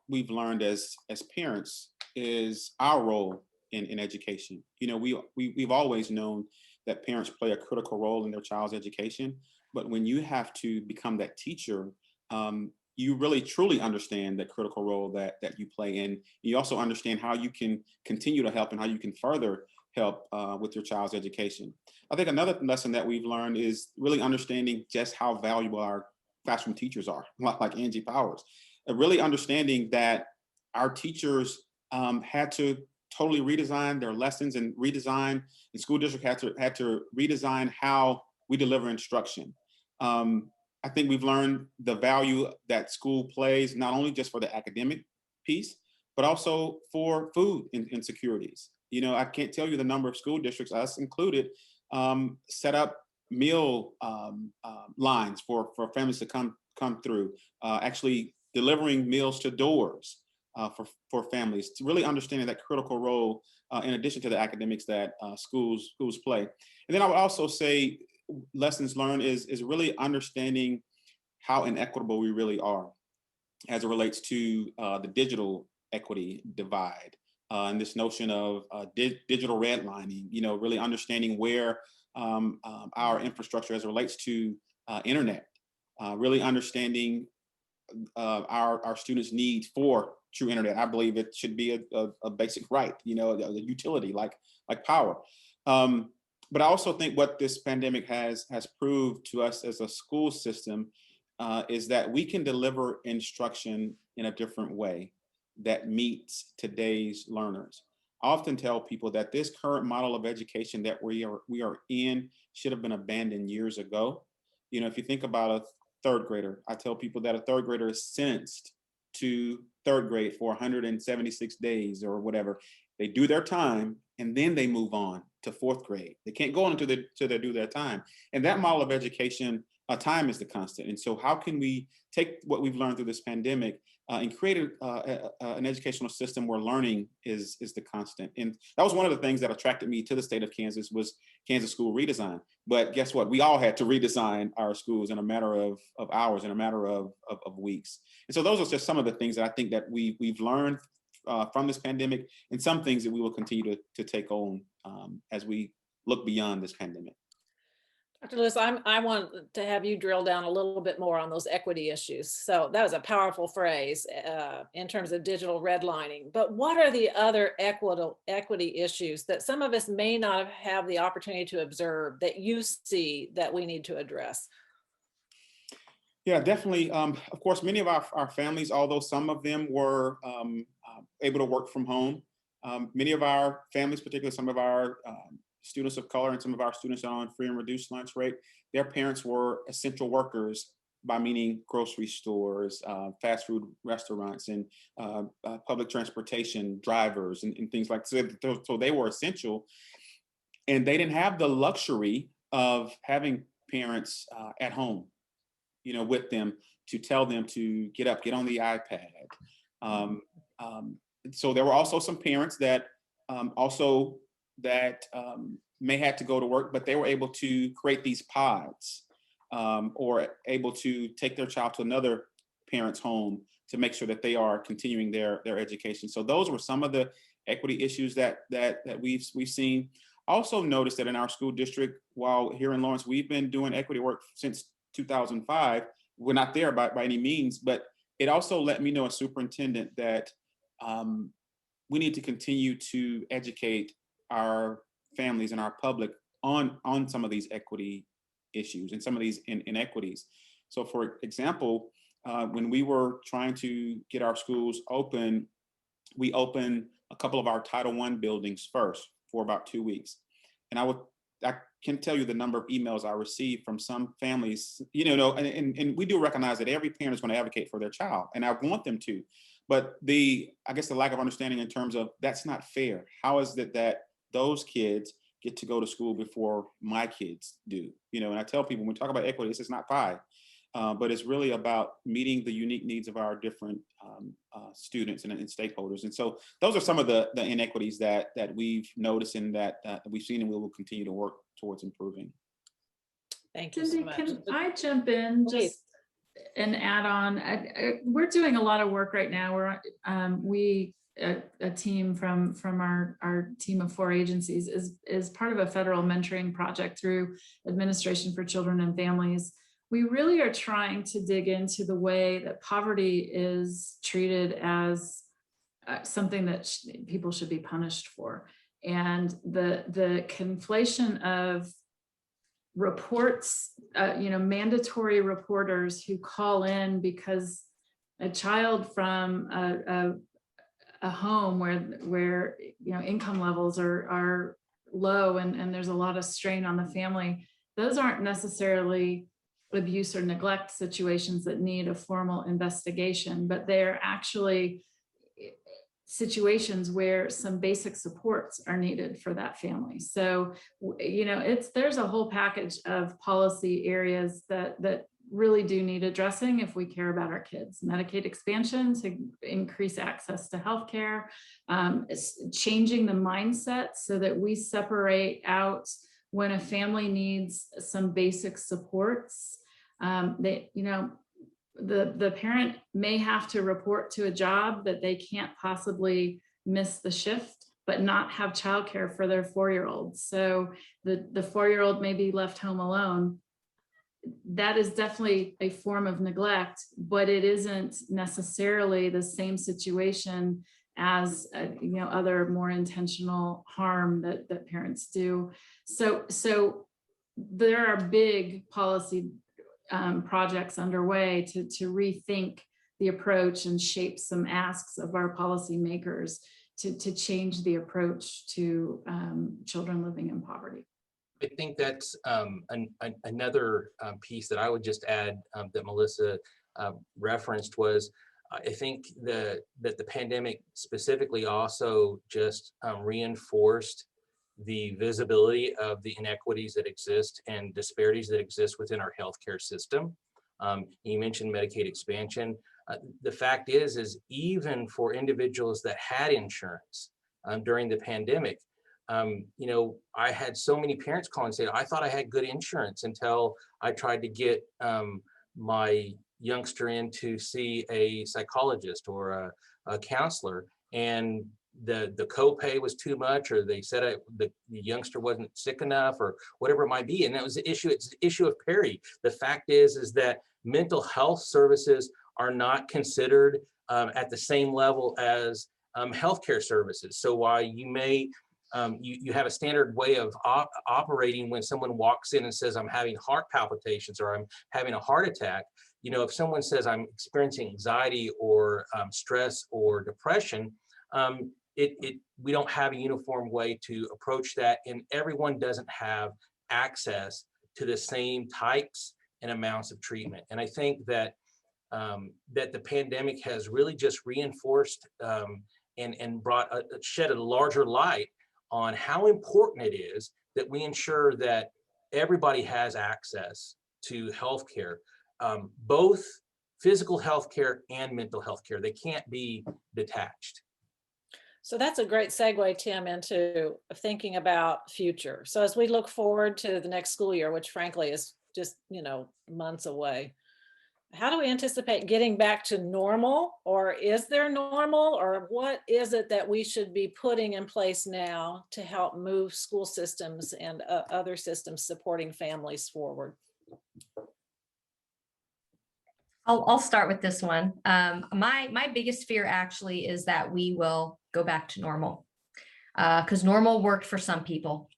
we've learned as parents is our role in education. We've always known that parents play a critical role in their child's education, but when you have to become that teacher, you really truly understand the critical role that you play in. You also understand how you can continue to help and how you can further help with your child's education. I think another lesson that we've learned is really understanding just how valuable our classroom teachers are, like Angie Powers. Really understanding that our teachers had to totally redesign their lessons and the school district had to redesign how we deliver instruction. I think we've learned the value that school plays, not only just for the academic piece, but also for food insecurities. I can't tell you the number of school districts, us included, set up meal lines for families to come through, actually delivering meals to doors for families, to really understanding that critical role in addition to the academics that schools play. And then I would also say lessons learned is really understanding how inequitable we really are as it relates to the digital equity divide and this notion of digital redlining, really understanding where our infrastructure as it relates to internet, really understanding our students' need for true internet. I believe it should be a basic right, a utility like power. But I also think what this pandemic has proved to us as a school system is that we can deliver instruction in a different way that meets today's learners. I often tell people that this current model of education that we are in should have been abandoned years ago. You know, if you think about a third grader, I tell people that a third grader is sentenced to third grade for 176 days or whatever. They do their time and then they move on to fourth grade. They can't go on until they do their time. And that model of education, time is the constant. And so how can we take what we've learned through this pandemic and create an educational system where learning is the constant? And that was one of the things that attracted me to the state of Kansas, was Kansas school redesign. But guess what? We all had to redesign our schools in a matter of hours, in a matter of weeks. And so those are just some of the things that I think that we've learned from this pandemic, and some things that we will continue to take on as we look beyond this pandemic. Dr. Lewis, I want to have you drill down a little bit more on those equity issues. So that was a powerful phrase in terms of digital redlining. But what are the other equity issues that some of us may not have the opportunity to observe that you see that we need to address? Yeah, definitely. Of course, many of our families, although some of them were able to work from home, many of our families, particularly some of our students of color and some of our students on free and reduced lunch rate, their parents were essential workers, by meaning grocery stores, fast food restaurants, and public transportation drivers and things like that. So they were essential, and they didn't have the luxury of having parents at home, you know, with them to tell them to get up, get on the iPad. So there were also some parents that may have to go to work, but they were able to create these pods or able to take their child to another parent's home to make sure that they are continuing their education. So those were some of the equity issues that we've seen. I also noticed that in our school district, while here in Lawrence, we've been doing equity work since 2005. We're not there by any means, but it also let me know as superintendent that we need to continue to educate our families and our public on some of these equity issues and some of these inequities. So for example, when we were trying to get our schools open, we opened a couple of our Title I buildings first for about 2 weeks. And I can tell you the number of emails I received from some families, you know, and we do recognize that every parent is going to advocate for their child, and I want them to. But I guess the lack of understanding in terms of that's not fair. How is it that those kids get to go to school before my kids do? You know, and I tell people when we talk about equity, it's not pie, but it's really about meeting the unique needs of our different students and stakeholders. And so those are some of the inequities that we've noticed and that we've seen, and we will continue to work towards improving. Thank you so much. Can I jump in just and add on? We're doing a lot of work right now. We're a team from our team of 4 agencies is part of a federal mentoring project through Administration for Children and Families. We really are trying to dig into the way that poverty is treated as something that people should be punished for, and the conflation of reports, mandatory reporters who call in because a child from a home where income levels are low and there's a lot of strain on the family, those aren't necessarily abuse or neglect situations that need a formal investigation, but they're actually situations where some basic supports are needed for that family. So, there's a whole package of policy areas that really do need addressing if we care about our kids. Medicaid expansion to increase access to healthcare, changing the mindset so that we separate out when a family needs some basic supports. The parent may have to report to a job that they can't possibly miss the shift, but not have childcare for their 4-year-old. So the 4-year-old may be left home alone. That is definitely a form of neglect, but it isn't necessarily the same situation as other more intentional harm that parents do. So there are big policy projects underway to rethink the approach and shape some asks of our policymakers to change the approach to children living in poverty. I think that's another piece that I would just add that Melissa referenced was I think that the pandemic specifically also just reinforced the visibility of the inequities that exist and disparities that exist within our healthcare system. You mentioned Medicaid expansion. The fact is even for individuals that had insurance during the pandemic, you know, I had so many parents call and say, I thought I had good insurance until I tried to get my youngster in to see a psychologist or a counselor, and the copay was too much, or they said the youngster wasn't sick enough, or whatever it might be. And that was the issue. It's the issue of parity. The fact is that mental health services are not considered at the same level as healthcare services. So while you may you have a standard way of operating when someone walks in and says, I'm having heart palpitations or I'm having a heart attack. You know, if someone says I'm experiencing anxiety or stress or depression, we don't have a uniform way to approach that, and everyone doesn't have access to the same types and amounts of treatment. And I think that that the pandemic has really just reinforced and brought shed a larger light on how important it is that we ensure that everybody has access to healthcare, both physical healthcare and mental health care. They can't be detached. So that's a great segue, Tim, into thinking about future. So as we look forward to the next school year, which frankly is just, you know, months away, how do we anticipate getting back to normal, or is there normal, or what is it that we should be putting in place now to help move school systems and other systems supporting families forward? I'll start with this one. My biggest fear actually is that we will go back to normal, because normal worked for some people.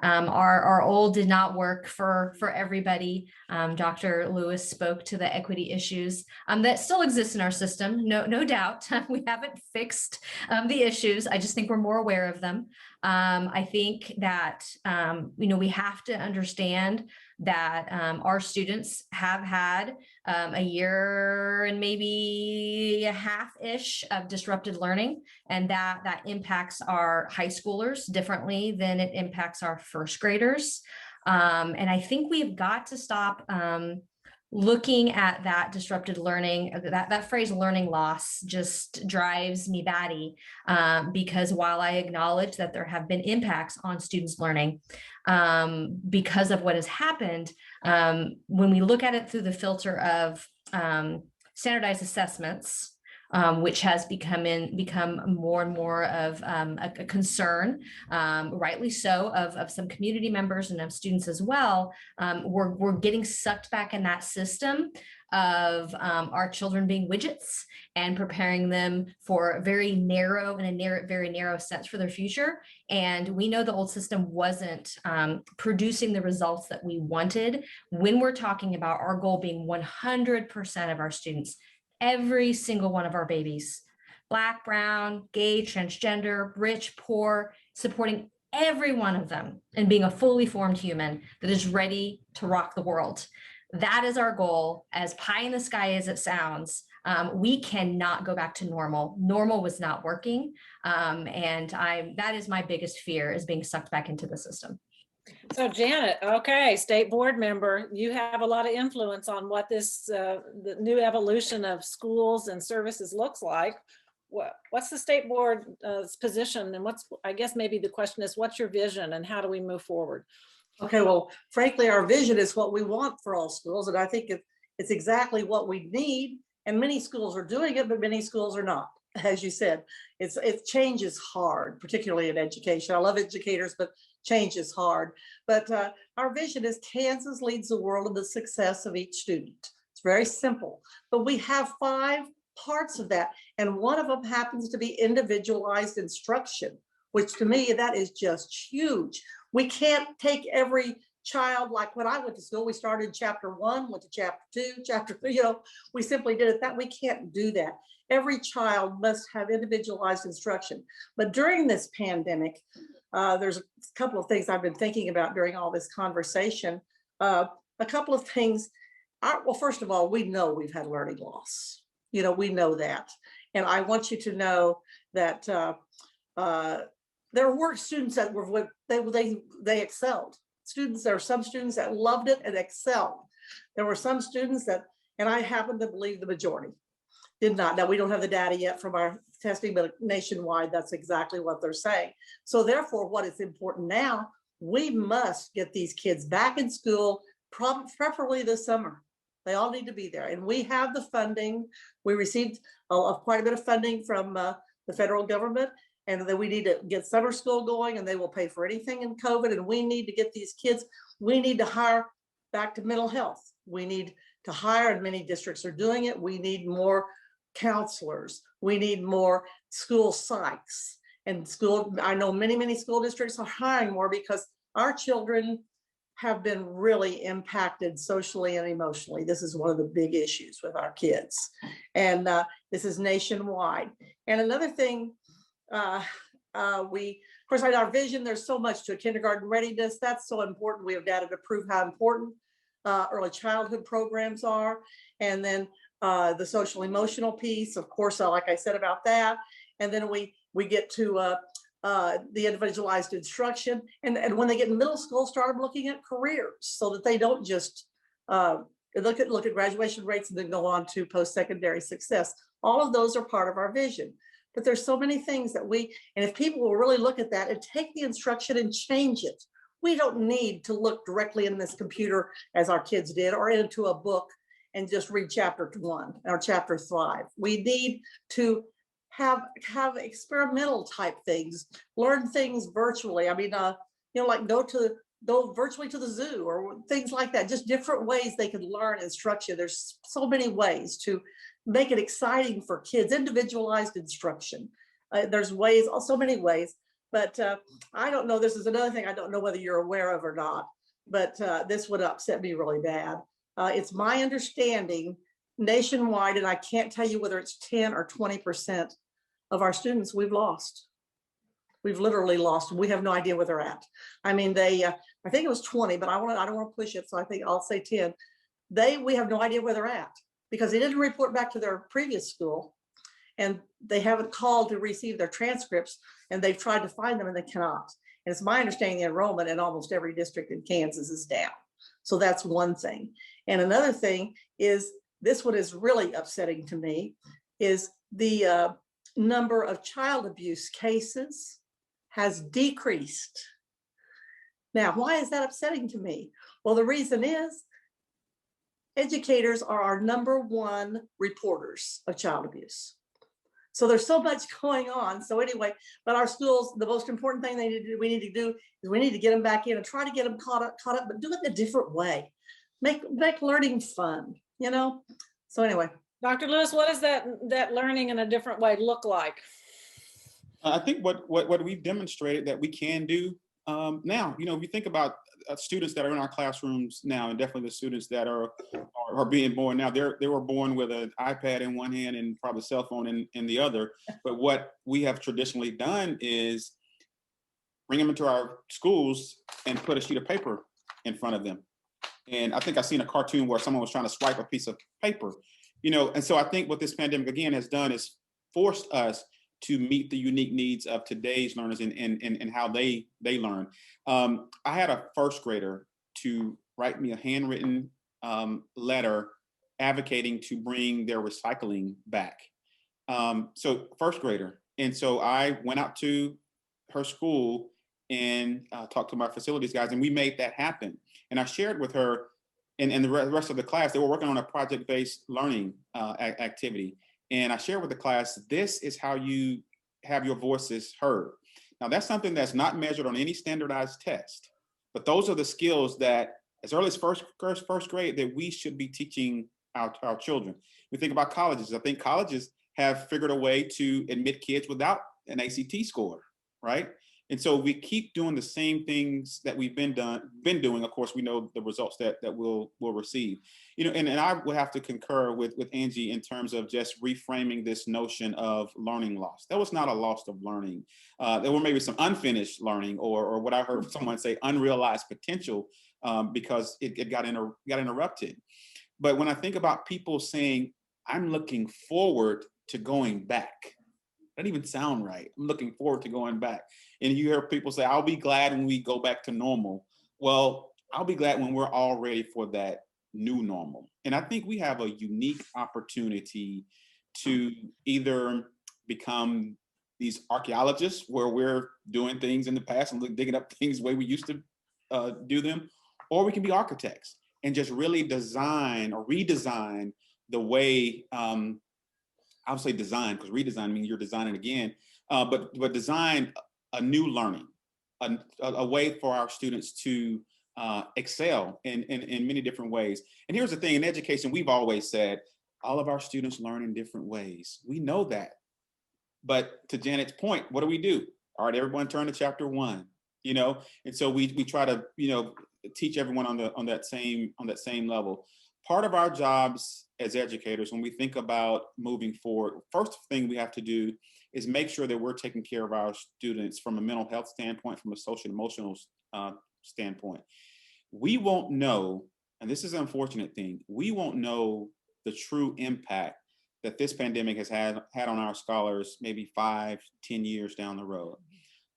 Our old did not work for everybody. Dr. Lewis spoke to the equity issues that still exist in our system. No doubt. We haven't fixed the issues. I just think we're more aware of them. I think that, you know, we have to understand that our students have had a year and maybe a half-ish of disrupted learning, and that impacts our high schoolers differently than it impacts our first graders. And I think we've got to stop looking at that disrupted learning. That phrase learning loss just drives me batty, because while I acknowledge that there have been impacts on students' learning because of what has happened, when we look at it through the filter of standardized assessments, which has become more and more of a concern, rightly so, of some community members and of students as well. We're getting sucked back in that system of our children being widgets and preparing them for very narrow sense for their future. And we know the old system wasn't producing the results that we wanted when we're talking about our goal being 100% of our students, every single one of our babies, Black, brown, gay, transgender, rich, poor, supporting every one of them and being a fully formed human that is ready to rock the world. That is our goal. As pie in the sky as it sounds, we cannot go back to normal. Normal was not working. And that is my biggest fear, is being sucked back into the system. So Janet, okay, state board member, you have a lot of influence on what this the new evolution of schools and services looks like. What's the state board's position, and I guess maybe the question is, what's your vision and how do we move forward? Okay, well, frankly, our vision is what we want for all schools, and I think it's exactly what we need. And many schools are doing it, but many schools are not. As you said, change is hard, particularly in education. I love educators, but change is hard. But our vision is Kansas leads the world in the success of each student. It's very simple, but we have 5 parts of that. And one of them happens to be individualized instruction, which to me, that is just huge. We can't take every child, like when I went to school, we started chapter 1, went to chapter 2, chapter 3, we simply did it that. We can't do that. Every child must have individualized instruction. But during this pandemic, there's a couple of things I've been thinking about during all this conversation. A couple of things. Well, first of all, we know we've had learning loss. We know that. And I want you to know that there were students that were, they excelled. There were some students that loved it and excelled. There were some students that, and I happen to believe the majority did not. Now, we don't have the data yet from our testing, but nationwide, that's exactly what they're saying. So therefore, what is important now, we must get these kids back in school, preferably this summer. They all need to be there. And we have the funding. We received quite a bit of funding from the federal government. And then we need to get summer school going, and they will pay for anything in COVID. And we need to get these kids, we need to hire back to mental health. We need to hire, and many districts are doing it. We need more counselors. We need more school psychs. And I know many school districts are hiring more because our children have been really impacted socially and emotionally. This is one of the big issues with our kids. And this is nationwide. And another thing, of course, in our vision, there's so much to kindergarten readiness. That's so important. We have data to prove how important early childhood programs are. And then the social emotional piece, of course, like I said about that. And then we get to the individualized instruction. And when they get in middle school, start looking at careers so that they don't just look at graduation rates and then go on to post-secondary success. All of those are part of our vision. But there's so many things that and if people will really look at that and take the instruction and change it, we don't need to look directly in this computer as our kids did, or into a book and just read chapter 1 or chapter 5. We need to have experimental type things, learn things virtually. I mean, like go virtually to the zoo or things like that, just different ways they can learn instruction. There's so many ways to make it exciting for kids, individualized instruction. There's ways, so many ways, but I don't know, this is another thing I don't know whether you're aware of or not, but this would upset me really bad. It's my understanding nationwide, and I can't tell you whether it's 10 or 20% of our students we've lost. We've literally lost them. We have no idea where they're at. I mean, I think it was 20, but I don't want to push it, so I think I'll say 10. We have no idea where they're at because they didn't report back to their previous school, and they haven't called to receive their transcripts, and they've tried to find them and they cannot. And it's my understanding the enrollment in almost every district in Kansas is down. So that's one thing. And another thing is, this one is really upsetting to me, is the number of child abuse cases has decreased. Now, why is that upsetting to me? Well, the reason is educators are our #1 reporters of child abuse. So there's so much going on. So anyway, but our schools, the most important thing we need to do is we need to get them back in and try to get them caught up, but do it in a different way. Make learning fun, So anyway. Dr. Lewis, what does that learning in a different way look like? I think what we've demonstrated that we can do now, if you think about students that are in our classrooms now, and definitely the students that are being born now, they were born with an iPad in one hand and probably a cell phone in the other. But what we have traditionally done is bring them into our schools and put a sheet of paper in front of them. And I think I've seen a cartoon where someone was trying to swipe a piece of paper, and so I think what this pandemic again has done is forced us to meet the unique needs of today's learners and how they learn. I had a first grader to write me a handwritten letter advocating to bring their recycling back. So first grader. And so I went out to her school and talked to my facilities guys, and we made that happen. And I shared with her and the rest of the class, they were working on a project-based learning activity. And I shared with the class, this is how you have your voices heard. Now, that's something that's not measured on any standardized test, but those are the skills that as early as first grade that we should be teaching our children. We think about colleges. I think colleges have figured a way to admit kids without an ACT score, right? And so we keep doing the same things that we've been doing. Of course, we know the results that we'll receive. You know, and I would have to concur with Angie in terms of just reframing this notion of learning loss. That was not a loss of learning. There were maybe some unfinished learning, or what I heard someone say, unrealized potential, because it got interrupted. But when I think about people saying, I'm looking forward to going back, that doesn't even sound right. I'm looking forward to going back. And you hear people say, I'll be glad when we go back to normal. Well, I'll be glad when we're all ready for that new normal. And I think we have a unique opportunity to either become these archaeologists where we're doing things in the past and digging up things the way we used to do them, or we can be architects and just really design or redesign the way, I would say design, because redesign means you're designing again, but design a new learning, a way for our students to excel in many different ways. And here's the thing, in education, we've always said, all of our students learn in different ways. We know that. But to Janet's point, what do? All right, everyone turn to chapter 1, you know? And so we try to, you know, teach everyone on that same level. Part of our jobs as educators, when we think about moving forward, first thing we have to do is make sure that we're taking care of our students from a mental health standpoint, from a social and emotional standpoint. We won't know, and this is an unfortunate thing, we won't know the true impact that this pandemic has had on our scholars maybe 5-10 years down the road.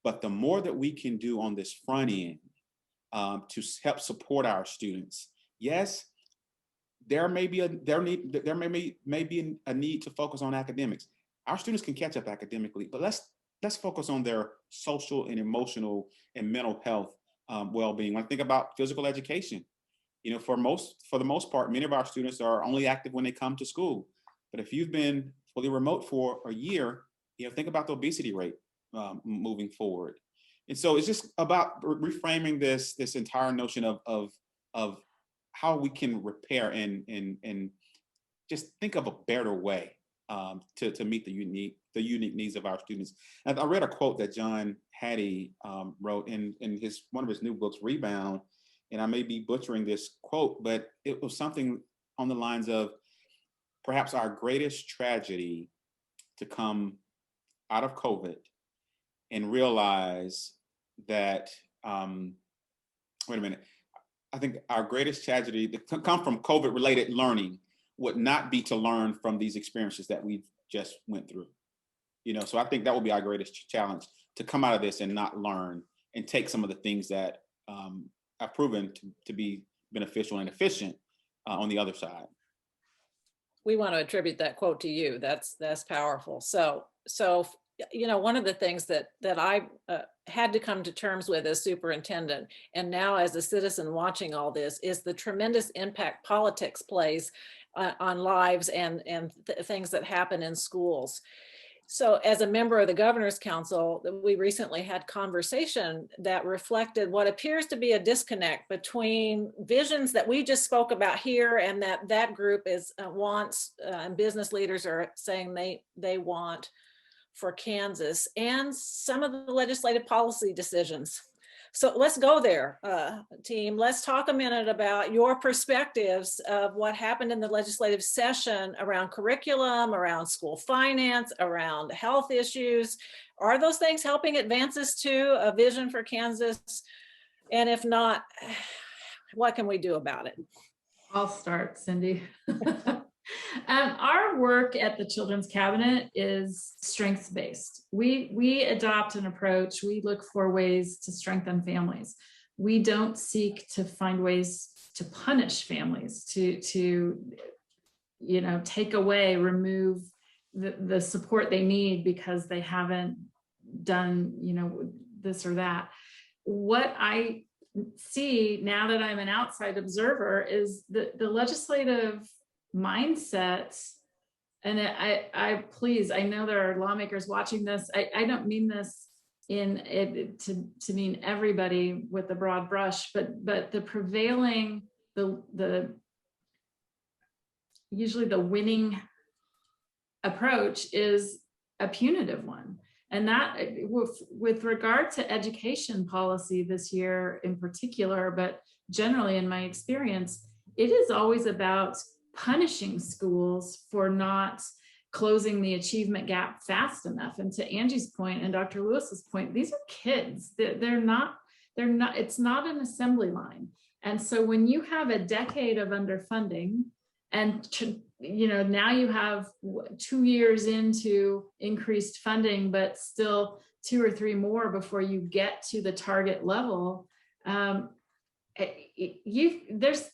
But the more that we can do on this front end to help support our students, yes, there may be a need to focus on academics. Our students can catch up academically, but let's focus on their social and emotional and mental health well-being. When I think about physical education, you know, for the most part, many of our students are only active when they come to school. But if you've been fully remote for a year, you know, think about the obesity rate moving forward. And so it's just about reframing this entire notion of how we can repair and just think of a better way to meet the unique needs of our students. And I read a quote that John Hattie wrote in one of his new books, Rebound, and I may be butchering this quote, but it was something on the lines of, perhaps our greatest tragedy to come out of COVID and realize that, wait a minute, I think our greatest tragedy to come from COVID related learning would not be to learn from these experiences that we just went through. You know, so I think that will be our greatest challenge, to come out of this and not learn and take some of the things that have proven to be beneficial and efficient on the other side. We want to attribute that quote to you. That's powerful. So, you know, one of the things that I had to come to terms with as superintendent, and now as a citizen watching all this, is the tremendous impact politics plays on lives and things that happen in schools. So as a member of the Governor's Council, we recently had conversation that reflected what appears to be a disconnect between visions that we just spoke about here, and that group is wants, and business leaders are saying they want for Kansas, and some of the legislative policy decisions. So let's go there, team. Let's talk a minute about your perspectives of what happened in the legislative session around curriculum, around school finance, around health issues. Are those things helping advance us to a vision for Kansas? And if not, what can we do about it? I'll start, Cindy. Our work at the Children's Cabinet is strengths-based. We adopt an approach. We look for ways to strengthen families. We don't seek to find ways to punish families, to you know, take away, remove the support they need because they haven't done, you know, this or that. What I see now that I'm an outside observer is the legislative mindsets, and I please, I know there are lawmakers watching this. I don't mean this in it to mean everybody with the broad brush, but the prevailing, usually the winning approach is a punitive one. And that with regard to education policy this year in particular, but generally in my experience, it is always about punishing schools for not closing the achievement gap fast enough. And to Angie's point and Dr. Lewis's point, these are kids. They're not, it's not an assembly line. And so when you have a decade of underfunding and now you have 2 years into increased funding, but still 2 or 3 more before you get to the target level,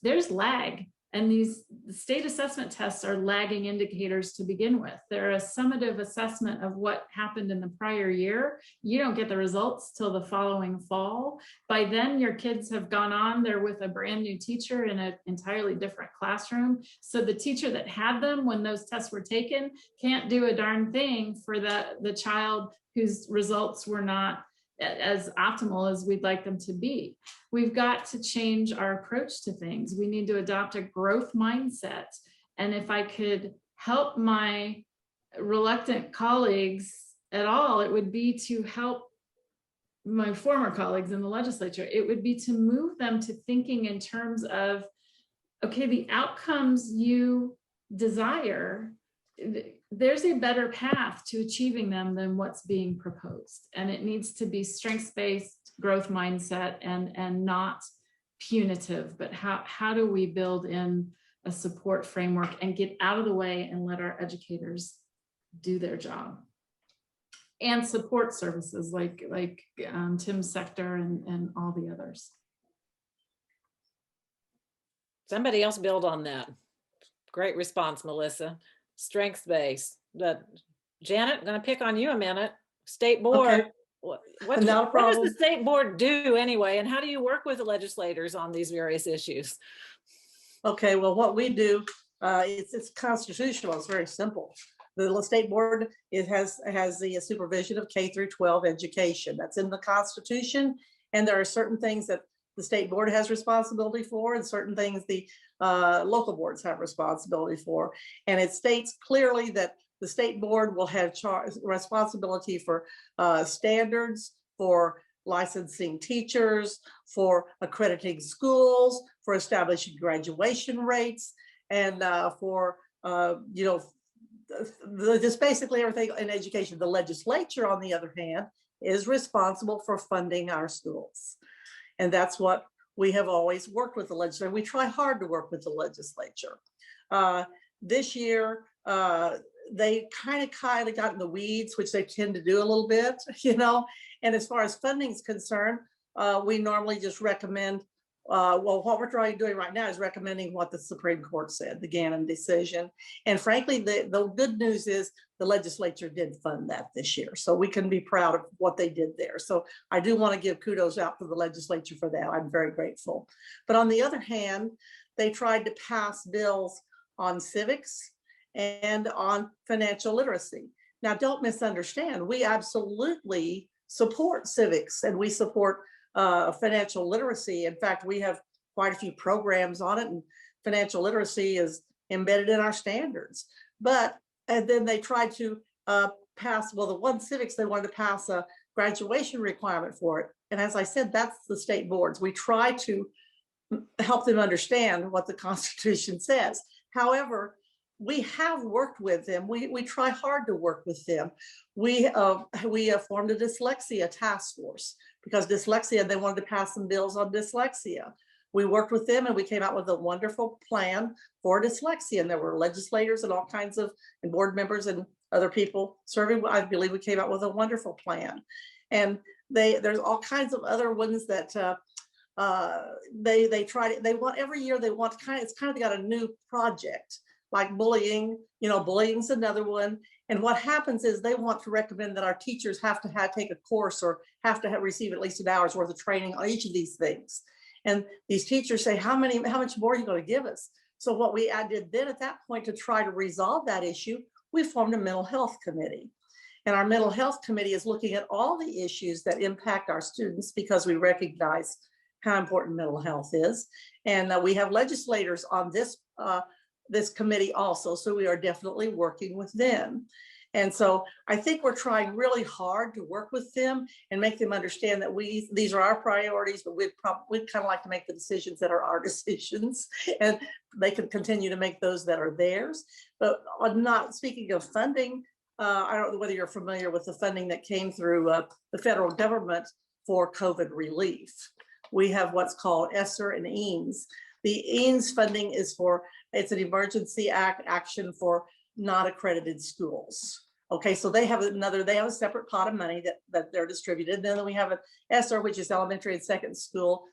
there's lag. And these state assessment tests are lagging indicators to begin with. They're a summative assessment of what happened in the prior year. You don't get the results till the following fall. By then, your kids have gone on, they're with a brand new teacher in an entirely different classroom. So the teacher that had them when those tests were taken can't do a darn thing for the child whose results were not as optimal as we'd like them to be. We've got to change our approach to things. We need to adopt a growth mindset. And if I could help my reluctant colleagues at all, it would be to help my former colleagues in the legislature. It would be to move them to thinking in terms of, okay, the outcomes you desire, there's a better path to achieving them than what's being proposed. And it needs to be strengths-based growth mindset and not punitive, but how do we build in a support framework and get out of the way and let our educators do their job? And support services like Tim's sector and all the others. Somebody else build on that. Great response, Melissa. Strengths-based. Janet, I'm going to pick on you a minute. State board. Okay. What Not a does problem. the state board do anyway? And how do you work with the legislators on these various issues? Okay, well, what we do, it's constitutional. It's very simple. The state board, it has the supervision of K through 12 education. That's in the Constitution. And there are certain things that the state board has responsibility for and certain things the local boards have responsibility for. And it states clearly that the state board will have responsibility for standards, for licensing teachers, for accrediting schools, for establishing graduation rates, and for just basically everything in education. The legislature, on the other hand, is responsible for funding our schools. And that's what we have always worked with the legislature. We try hard to work with the legislature. This year, they kind of got in the weeds, which they tend to do a little bit, And as far as funding is concerned, we normally just recommend, what we're doing right now is recommending what the Supreme Court said, the Gannon decision. And frankly, the good news is the legislature did fund that this year. So we can be proud of what they did there. So I do want to give kudos out to the legislature for that. I'm very grateful. But on the other hand, they tried to pass bills on civics and on financial literacy. Now, don't misunderstand. We absolutely support civics and we support financial literacy. In fact, we have quite a few programs on it, and financial literacy is embedded in our standards. And then they tried to pass, well, the one civics, they wanted to pass a graduation requirement for it. And as I said, that's the state boards. We try to help them understand what the Constitution says. However, we have worked with them. We try hard to work with them. We formed a dyslexia task force because dyslexia, they wanted to pass some bills on dyslexia. We worked with them and we came out with a wonderful plan for dyslexia. And there were legislators and all kinds of and board members and other people serving. I believe we came out with a wonderful plan. And there's all kinds of other ones that they want every year. They want it's kind of got a new project. Like bullying, bullying's another one. And what happens is they want to recommend that our teachers have to take a course or have to receive at least an hour's worth of training on each of these things. And these teachers say, how much more are you going to give us? So what I did then at that point to try to resolve that issue, we formed a mental health committee. And our mental health committee is looking at all the issues that impact our students because we recognize how important mental health is. And we have legislators on this committee also, so we are definitely working with them. And so I think we're trying really hard to work with them and make them understand that these are our priorities, but we'd kind of like to make the decisions that are our decisions, and they can continue to make those that are theirs. But on not speaking of funding, I don't know whether you're familiar with the funding that came through the federal government for COVID relief. We have what's called ESSER and EANS. The EANS funding is it's an emergency action for not accredited schools. Okay, so they have a separate pot of money that they're distributed. Then we have an ESSER, which is elementary and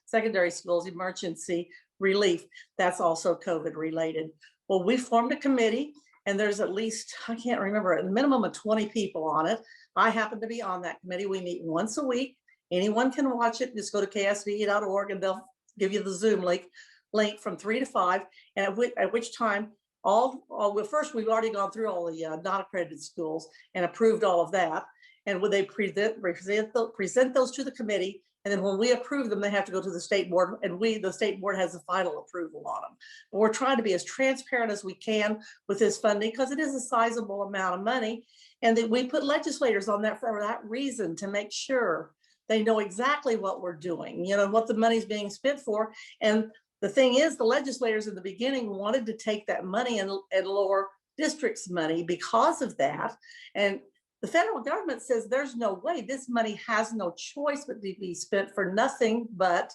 secondary schools emergency relief. That's also COVID related. Well, we formed a committee, and there's at least, I can't remember, a minimum of 20 people on it. I happen to be on that committee. We meet once a week. Anyone can watch it. Just go to ksve.org and they'll give you the Zoom link from 3 to 5. And at which time, well, first, we've already gone through all the non-accredited schools and approved all of that. And when they present those to the committee, and then when we approve them, they have to go to the state board, and the state board has the final approval on them. But we're trying to be as transparent as we can with this funding, because it is a sizable amount of money. And that we put legislators on that for that reason, to make sure they know exactly what we're doing, what the money's being spent for. And the thing is, the legislators in the beginning wanted to take that money and lower districts' money because of that. And the federal government says there's no way, this money has no choice but to be spent for nothing but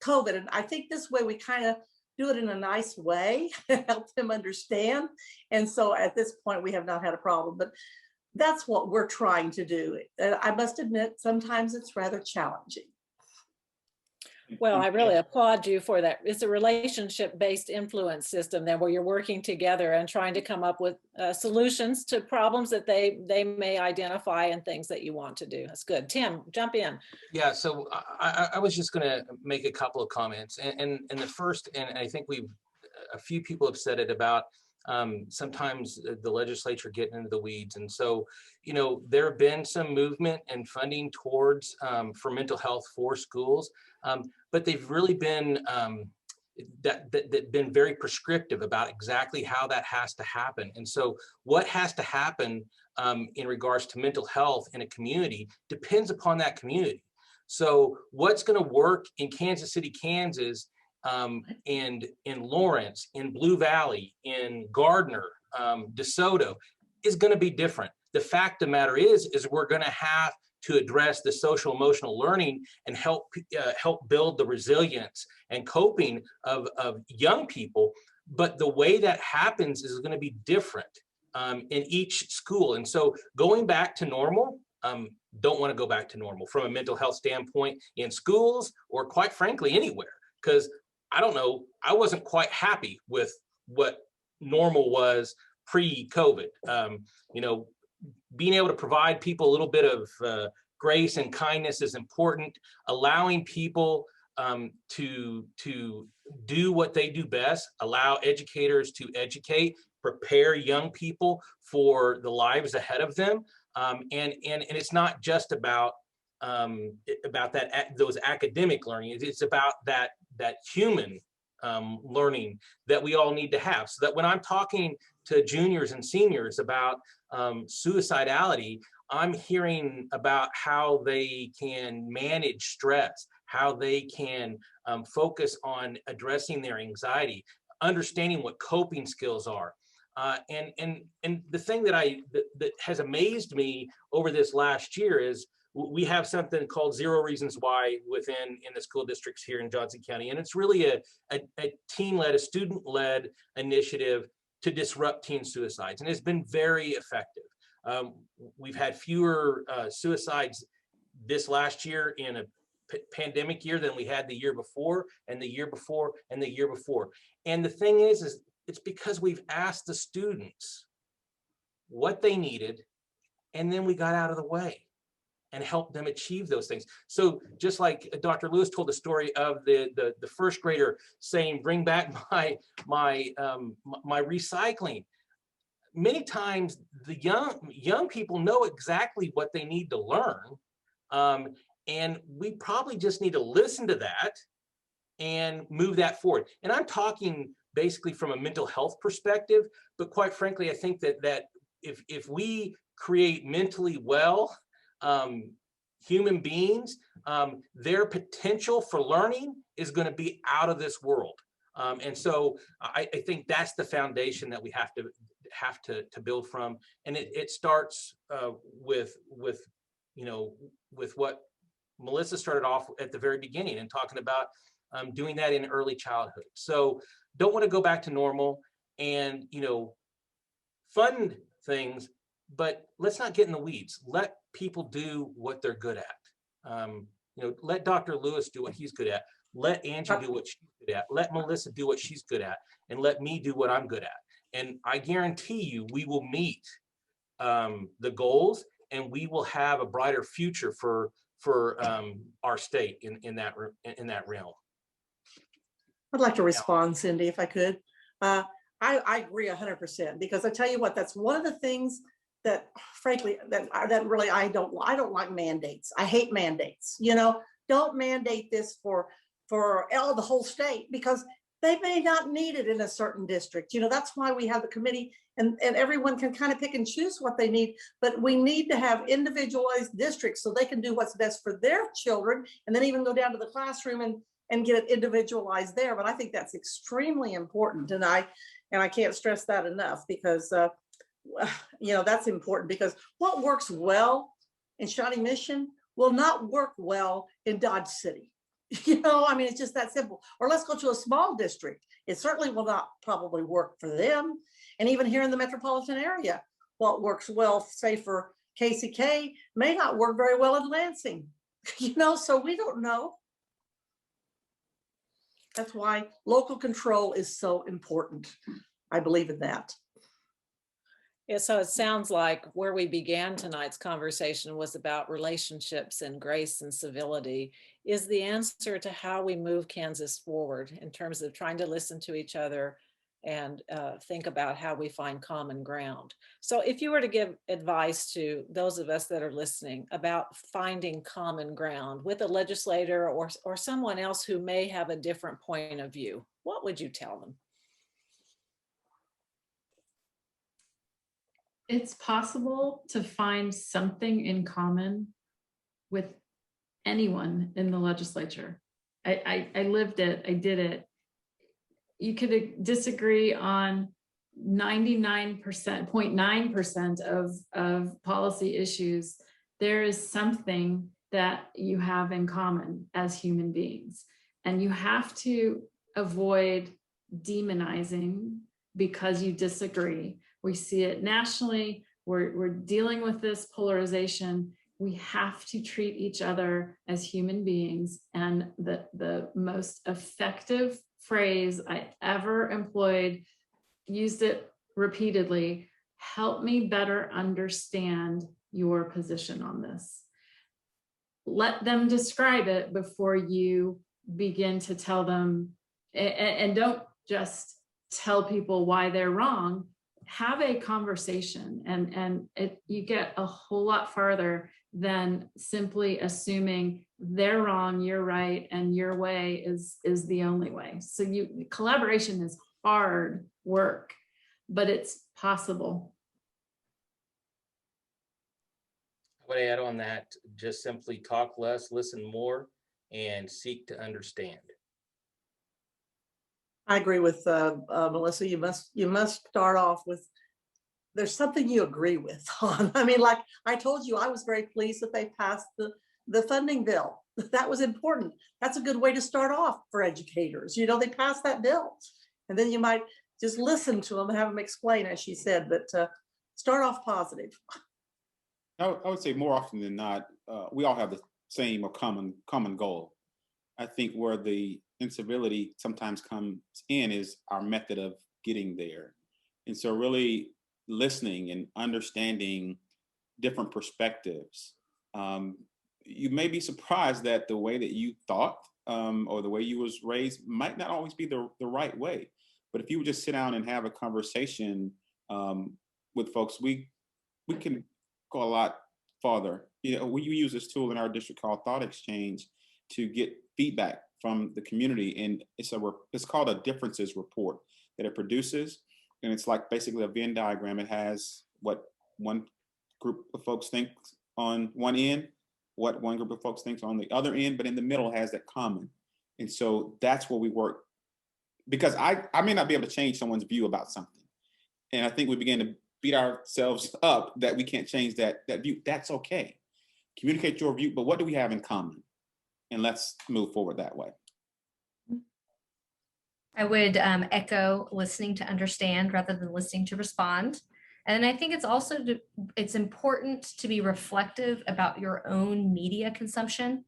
COVID. And I think this way we kind of do it in a nice way to help them understand. And so at this point, we have not had a problem, but that's what we're trying to do. I must admit, sometimes it's rather challenging. Well, I really applaud you for that. It's a relationship-based influence system then, where you're working together and trying to come up with solutions to problems that they may identify and things that you want to do. That's good. Tim, jump in. Yeah, so I was just going to make a couple of comments, and the first, and I think a few people have said it about sometimes the legislature getting into the weeds. And so, there have been some movement and funding towards for mental health for schools, but they've really been been very prescriptive about exactly how that has to happen. And so what has to happen in regards to mental health in a community depends upon that community. So what's going to work in Kansas City, Kansas, and in Lawrence, in Blue Valley, in Gardner, DeSoto, is going to be different. The fact of the matter is we're going to have to address the social emotional learning and help build the resilience and coping of young people. But the way that happens is going to be different in each school. And so going back to normal, don't want to go back to normal from a mental health standpoint in schools, or quite frankly, anywhere, because I don't know, I wasn't quite happy with what normal was pre-COVID. Being able to provide people a little bit of grace and kindness is important. Allowing people to do what they do best, allow educators to educate, prepare young people for the lives ahead of them. And it's not just about those academic learning. It's about that human learning that we all need to have, so that when I'm talking to juniors and seniors about suicidality, I'm hearing about how they can manage stress, how they can focus on addressing their anxiety, understanding what coping skills are. And the thing that has amazed me over this last year is we have something called 0 Reasons Why in the school districts here in Johnson County. And it's really a teen-led, a student-led initiative to disrupt teen suicides. And it's been very effective. We've had fewer suicides this last year in a pandemic year than we had the year before, and the year before, and the year before. And the thing is it's because we've asked the students what they needed, and then we got out of the way and help them achieve those things. So just like Dr. Lewis told the story of the first grader saying, "Bring back my recycling." Many times the young people know exactly what they need to learn, and we probably just need to listen to that and move that forward. And I'm talking basically from a mental health perspective, but quite frankly, I think that if we create mentally well human beings, their potential for learning is going to be out of this world. And so I think that's the foundation that we have to build from. And it starts with what Melissa started off at the very beginning and talking about doing that in early childhood. So don't want to go back to normal and, fund things, but let's not get in the weeds. Let people do what they're good at. Let Dr. Lewis do what he's good at. Let Angie do what she's good at. Let Melissa do what she's good at. And let me do what I'm good at. And I guarantee you, we will meet the goals and we will have a brighter future for our state in that realm. I'd like to respond, Cindy, if I could. I agree 100%, because I tell you what, that's one of the things that, frankly, that really I don't like mandates. I hate mandates. Don't mandate this for the whole state, because they may not need it in a certain district. That's why we have the committee, and everyone can kind of pick and choose what they need. But we need to have individualized districts so they can do what's best for their children, and then even go down to the classroom and get it individualized there. But I think that's extremely important, and I can't stress that enough, because that's important, because what works well in Shawnee Mission will not work well in Dodge City. It's just that simple. Or let's go to a small district. It certainly will not probably work for them. And even here in the metropolitan area, what works well, say for KCK, may not work very well in Lansing. So we don't know. That's why local control is so important. I believe in that. Yeah, so it sounds like where we began tonight's conversation was about relationships and grace and civility is the answer to how we move Kansas forward in terms of trying to listen to each other and think about how we find common ground. So if you were to give advice to those of us that are listening about finding common ground with a legislator or someone else who may have a different point of view, what would you tell them? It's possible to find something in common with anyone in the legislature. I lived it, I did it. You could disagree on 99.9% of policy issues. There is something that you have in common as human beings, and you have to avoid demonizing because you disagree. We see it nationally. We're dealing with this polarization. We have to treat each other as human beings. And the most effective phrase I ever employed, used it repeatedly: help me better understand your position on this. Let them describe it before you begin to tell them, and don't just tell people why they're wrong. Have a conversation, and you get a whole lot farther than simply assuming they're wrong, you're right, and your way is the only way. So collaboration is hard work, but it's possible. I would add on that, just simply talk less, listen more, and seek to understand. I agree with Melissa. You must start off with, there's something you agree with on. Like I told you, I was very pleased that they passed the funding bill. That was important. That's a good way to start off for educators. They passed that bill, and then you might just listen to them and have them explain, as she said, but start off positive. I would say more often than not, we all have the same or common goal. I think where the incivility sometimes comes in is our method of getting there. And so really listening and understanding different perspectives. You may be surprised that the way that you thought or the way you was raised might not always be the right way. But if you would just sit down and have a conversation with folks, we can go a lot farther. We use this tool in our district called Thought Exchange to get feedback from the community, and it's called a differences report that it produces, and it's like basically a Venn diagram. It has what one group of folks think on one end, what one group of folks thinks on the other end, but in the middle has that common. And so that's where we work, because I may not be able to change someone's view about something. And I think we begin to beat ourselves up that we can't change that view. That's okay. Communicate your view, but what do we have in common? And let's move forward that way. I would echo listening to understand rather than listening to respond. And I think it's also, it's important to be reflective about your own media consumption,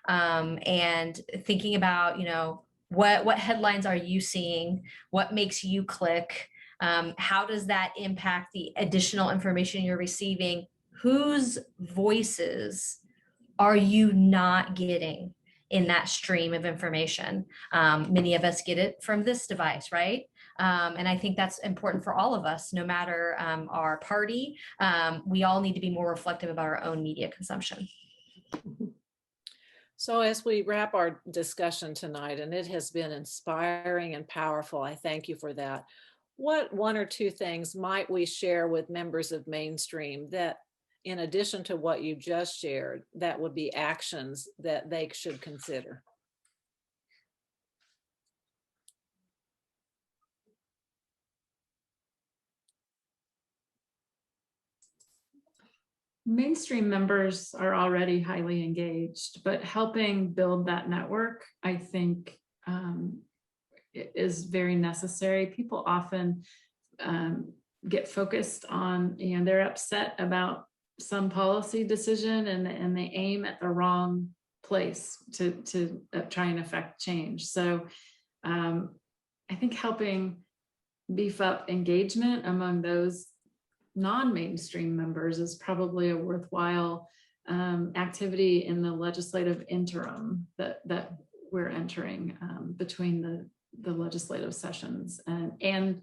and thinking about, you know, what headlines are you seeing? What makes you click? How does that impact the additional information you're receiving? Whose voices are you not getting in that stream of information? Many of us get it from this device, right? And I think that's important for all of us, no matter our party. We all need to be more reflective about our own media consumption. So as we wrap our discussion tonight, and it has been inspiring and powerful, I thank you for that. What one or two things might we share with members of Mainstream that, in addition to what you just shared, that would be actions that they should consider? Mainstream members are already highly engaged, but helping build that network, I think, is very necessary. People often get focused on, you know, they're upset about some policy decision and they aim at the wrong place to try and affect change. So I think helping beef up engagement among those non-mainstream members is probably a worthwhile activity in the legislative interim that we're entering between the legislative sessions. And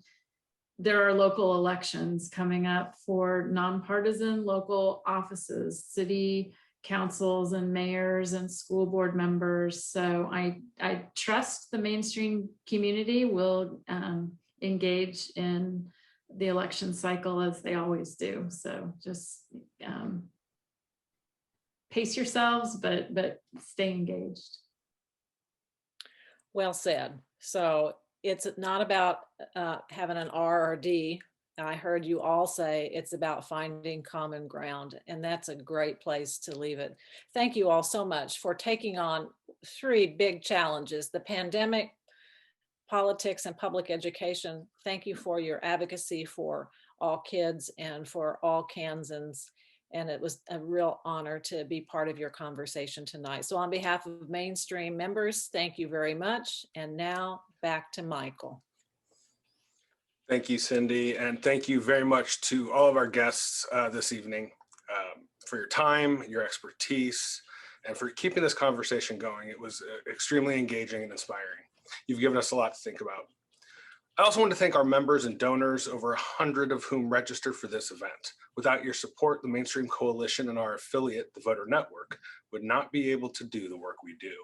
there are local elections coming up for nonpartisan local offices, city councils and mayors and school board members. So I trust the Mainstream community will engage in the election cycle as they always do. So just pace yourselves, but stay engaged. Well said. So it's not about having an R or D. I heard you all say it's about finding common ground, and that's a great place to leave it. Thank you all so much for taking on 3 big challenges: the pandemic, politics, and public education. Thank you for your advocacy for all kids and for all Kansans. And it was a real honor to be part of your conversation tonight. So on behalf of Mainstream members, thank you very much. And now back to Michael. Thank you, Cindy. And thank you very much to all of our guests this evening for your time, your expertise, and for keeping this conversation going. It was extremely engaging and inspiring. You've given us a lot to think about. I also want to thank our members and donors, over 100 of whom registered for this event. Without your support, the Mainstream Coalition and our affiliate, the Voter Network, would not be able to do the work we do.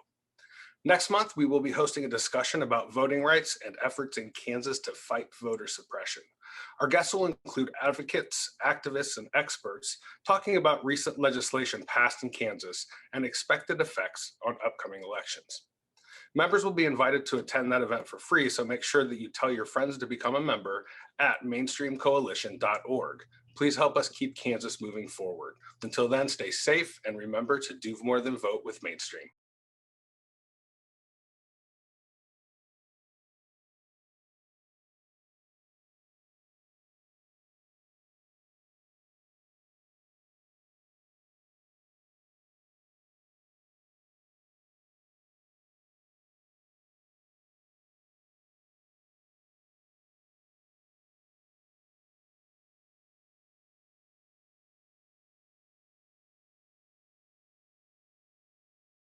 Next month, we will be hosting a discussion about voting rights and efforts in Kansas to fight voter suppression. Our guests will include advocates, activists, and experts talking about recent legislation passed in Kansas and expected effects on upcoming elections. Members will be invited to attend that event for free, so make sure that you tell your friends to become a member at mainstreamcoalition.org. Please help us keep Kansas moving forward. Until then, stay safe and remember to do more than vote with Mainstream.